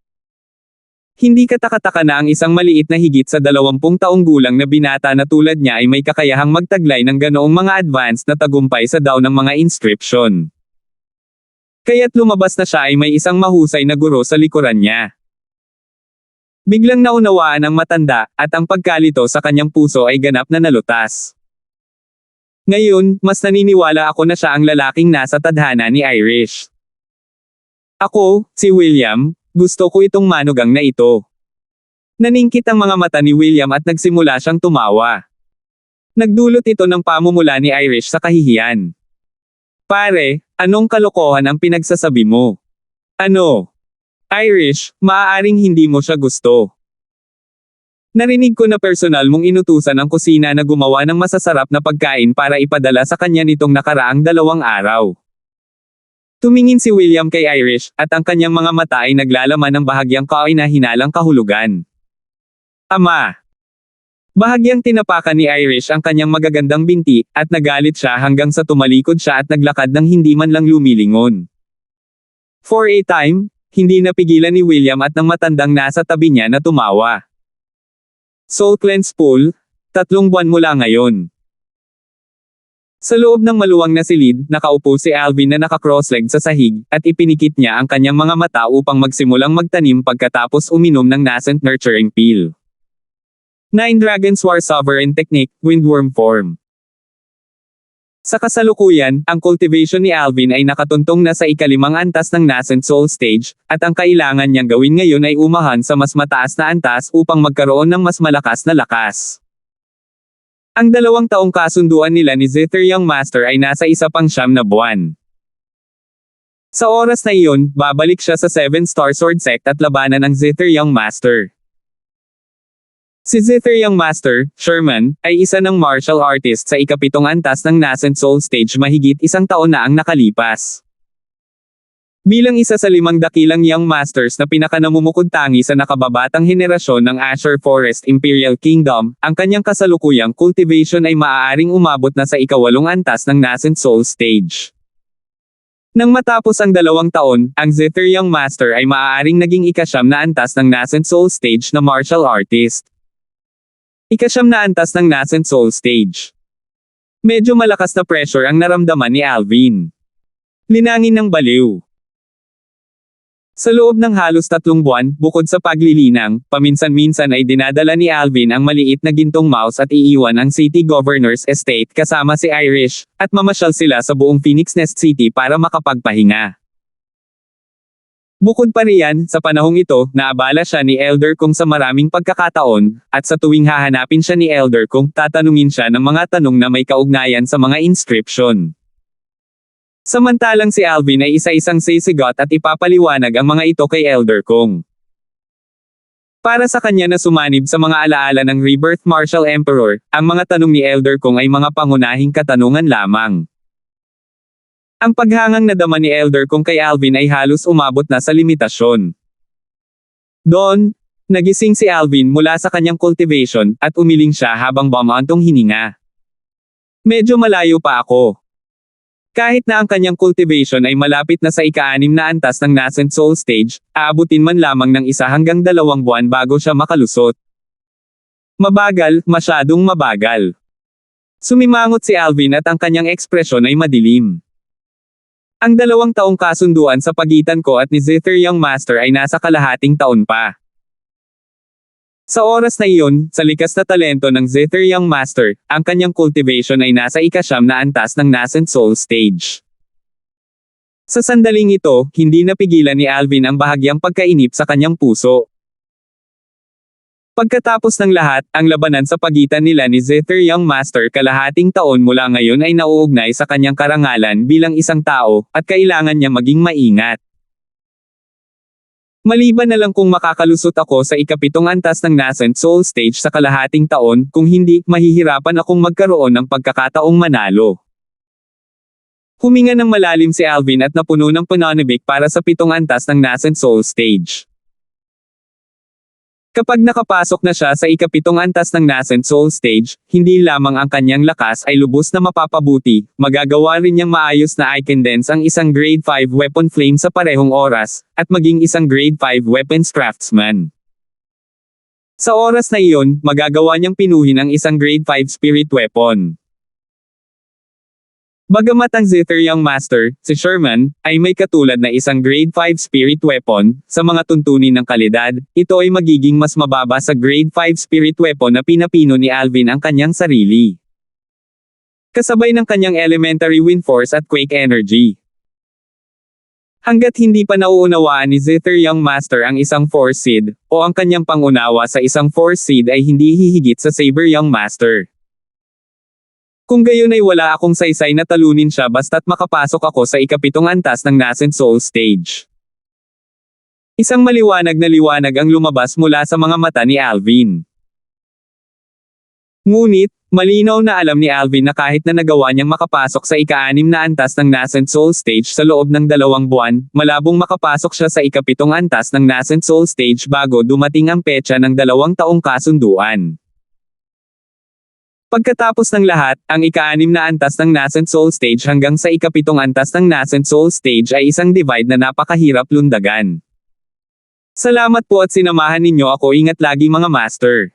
Hindi ka taka-taka na ang isang maliit na higit sa 20 taong gulang na binata na tulad niya ay may kakayahang magtaglay ng ganoong mga advanced na tagumpay sa daw ng mga inscription. Kaya't lumabas na siya ay may isang mahusay na guro sa likuran niya. Biglang naunawaan ang matanda, at ang pagkalito sa kanyang puso ay ganap na nalutas. Ngayon, mas naniniwala ako na siya ang lalaking nasa tadhana ni Irish. Ako, si William, gusto ko itong manugang na ito. Naningkit ang mga mata ni William at nagsimula siyang tumawa. Nagdulot ito ng pamumula ni Irish sa kahihiyan. Pare, anong kalokohan ang pinagsasabi mo? Ano? Irish, maaaring hindi mo siya gusto. Narinig ko na personal mong inutusan ang kusina na gumawa ng masasarap na pagkain para ipadala sa kanya nitong nakaraang 2 araw. Tumingin si William kay Irish, at ang kanyang mga mata ay naglalaman ng bahagyang kahinahinalang kahulugan. Ama! Bahagyang tinapakan ni Irish ang kanyang magagandang binti, at nagalit siya hanggang sa tumalikod siya at naglakad ng hindi man lang lumilingon. For a time, hindi napigilan ni William at ng matandang nasa tabi niya na tumawa. Soul Cleanse Pool, 3 buwan mula ngayon. Sa loob ng maluwang na silid, nakaupo si Alvin na naka-crossleg sa sahig, at ipinikit niya ang kanyang mga mata upang magsimulang magtanim pagkatapos uminom ng nascent nurturing pill. 9 Dragons War Sovereign Technique, Windworm Form. Sa kasalukuyan, ang cultivation ni Alvin ay nakatuntong na sa ikalimang antas ng Nascent Soul Stage, at ang kailangan niyang gawin ngayon ay umahan sa mas mataas na antas upang magkaroon ng mas malakas na lakas. Ang 2 taong kasunduan nila ni Zither Young Master ay nasa 1 pang 9 na buwan. Sa oras na iyon, babalik siya sa 7-star sword sect at labanan ang Zither Young Master. Si Zither Young Master, Sherman, ay isa ng martial artist sa ika-7 antas ng Nascent Soul Stage mahigit 1 taon na ang nakalipas. Bilang isa sa 5 dakilang Young Masters na pinakanamumukod-tangi sa nakababatang henerasyon ng Azure Forest Imperial Kingdom, ang kanyang kasalukuyang cultivation ay maaaring umabot na sa ika-8 antas ng Nascent Soul Stage. Nang matapos ang 2 taon, ang Zither Young Master ay maaaring naging ika-9 na antas ng Nascent Soul Stage na martial artist. Ika-9 na antas ng Nascent Soul Stage. Medyo malakas na pressure ang naramdaman ni Alvin. Linangin ng baliw. Sa loob ng halos 3 buwan, bukod sa paglilinang, paminsan-minsan ay dinadala ni Alvin ang maliit na gintong mouse at iiwan ang City Governor's Estate kasama si Irish, at mamasyal sila sa buong Phoenix Nest City para makapagpahinga. Bukod pa riyan, sa panahong ito, naabala siya ni Elder Kong sa maraming pagkakataon, at sa tuwing hahanapin siya ni Elder Kong, tatanungin siya ng mga tanong na may kaugnayan sa mga inscription. Samantalang si Alvin ay isa-isang sisigot at ipapaliwanag ang mga ito kay Elder Kong. Para sa kanya na sumanib sa mga alaala ng Rebirth Martial Emperor, ang mga tanong ni Elder Kong ay mga pangunahing katanungan lamang. Ang paghangang nadama ni Elder Kong kay Alvin ay halos umabot na sa limitasyon. Doon, nagising si Alvin mula sa kanyang cultivation, at umiling siya habang bumantong hininga. Medyo malayo pa ako. Kahit na ang kanyang cultivation ay malapit na sa ika-6 na antas ng Nascent Soul Stage, aabutin man lamang ng 1 hanggang 2 buwan bago siya makalusot. Mabagal, masyadong mabagal. Sumimangot si Alvin at ang kanyang ekspresyon ay madilim. Ang 2 taong kasunduan sa pagitan ko at ni Zither Young Master ay nasa kalahating taon pa. Sa oras na iyon, sa likas na talento ng Zither Young Master, ang kanyang cultivation ay nasa ika-9 na antas ng Nascent Soul Stage. Sa sandaling ito, hindi napigilan ni Alvin ang bahagyang pagkainip sa kanyang puso. Pagkatapos ng lahat, ang labanan sa pagitan nila ni Zither Young Master kalahating taon mula ngayon ay nauugnay sa kanyang karangalan bilang isang tao, at kailangan niya maging maingat. Maliban na lang kung makakalusot ako sa ika-7 antas ng Nascent Soul Stage sa kalahating taon, kung hindi, mahihirapan akong magkaroon ng pagkakataong manalo. Huminga ng malalim si Alvin at napuno ng pananabik para sa 7 antas ng Nascent Soul Stage. Kapag nakapasok na siya sa ika-7 antas ng Nascent Soul Stage, hindi lamang ang kanyang lakas ay lubos na mapapabuti, magagawa rin niyang maayos na i-condense ang isang Grade 5 weapon flame sa parehong oras, at maging isang Grade 5 weapons craftsman. Sa oras na iyon, magagawa niyang pinuhin ang isang Grade 5 spirit weapon. Bagamat ang Zither Young Master, si Sherman, ay may katulad na isang Grade 5 spirit weapon, sa mga tuntunin ng kalidad, ito ay magiging mas mababa sa Grade 5 spirit weapon na pinapino ni Alvin ang kanyang sarili. Kasabay ng kanyang elementary wind force at quake energy. Hanggat hindi pa nauunawaan ni Zither Young Master ang isang Force Seed, o ang kanyang pangunawa sa isang Force Seed ay hindi hihigit sa Saber Young Master. Kung gayon ay wala akong saysay na talunin siya basta't makapasok ako sa ika-7 antas ng Nascent Soul Stage. Isang maliwanag na liwanag ang lumabas mula sa mga mata ni Alvin. Ngunit, malinaw na alam ni Alvin na kahit na nagawa niyang makapasok sa ika-6 na antas ng Nascent Soul Stage sa loob ng 2 buwan, malabong makapasok siya sa ika-7 antas ng Nascent Soul Stage bago dumating ang petsa ng 2 taong kasunduan. Pagkatapos ng lahat, ang ika-6 na antas ng Nascent Soul Stage hanggang sa ika-7 antas ng Nascent Soul Stage ay isang divide na napakahirap lundagan. Salamat po at sinamahan ninyo ako. Ingat lagi mga master.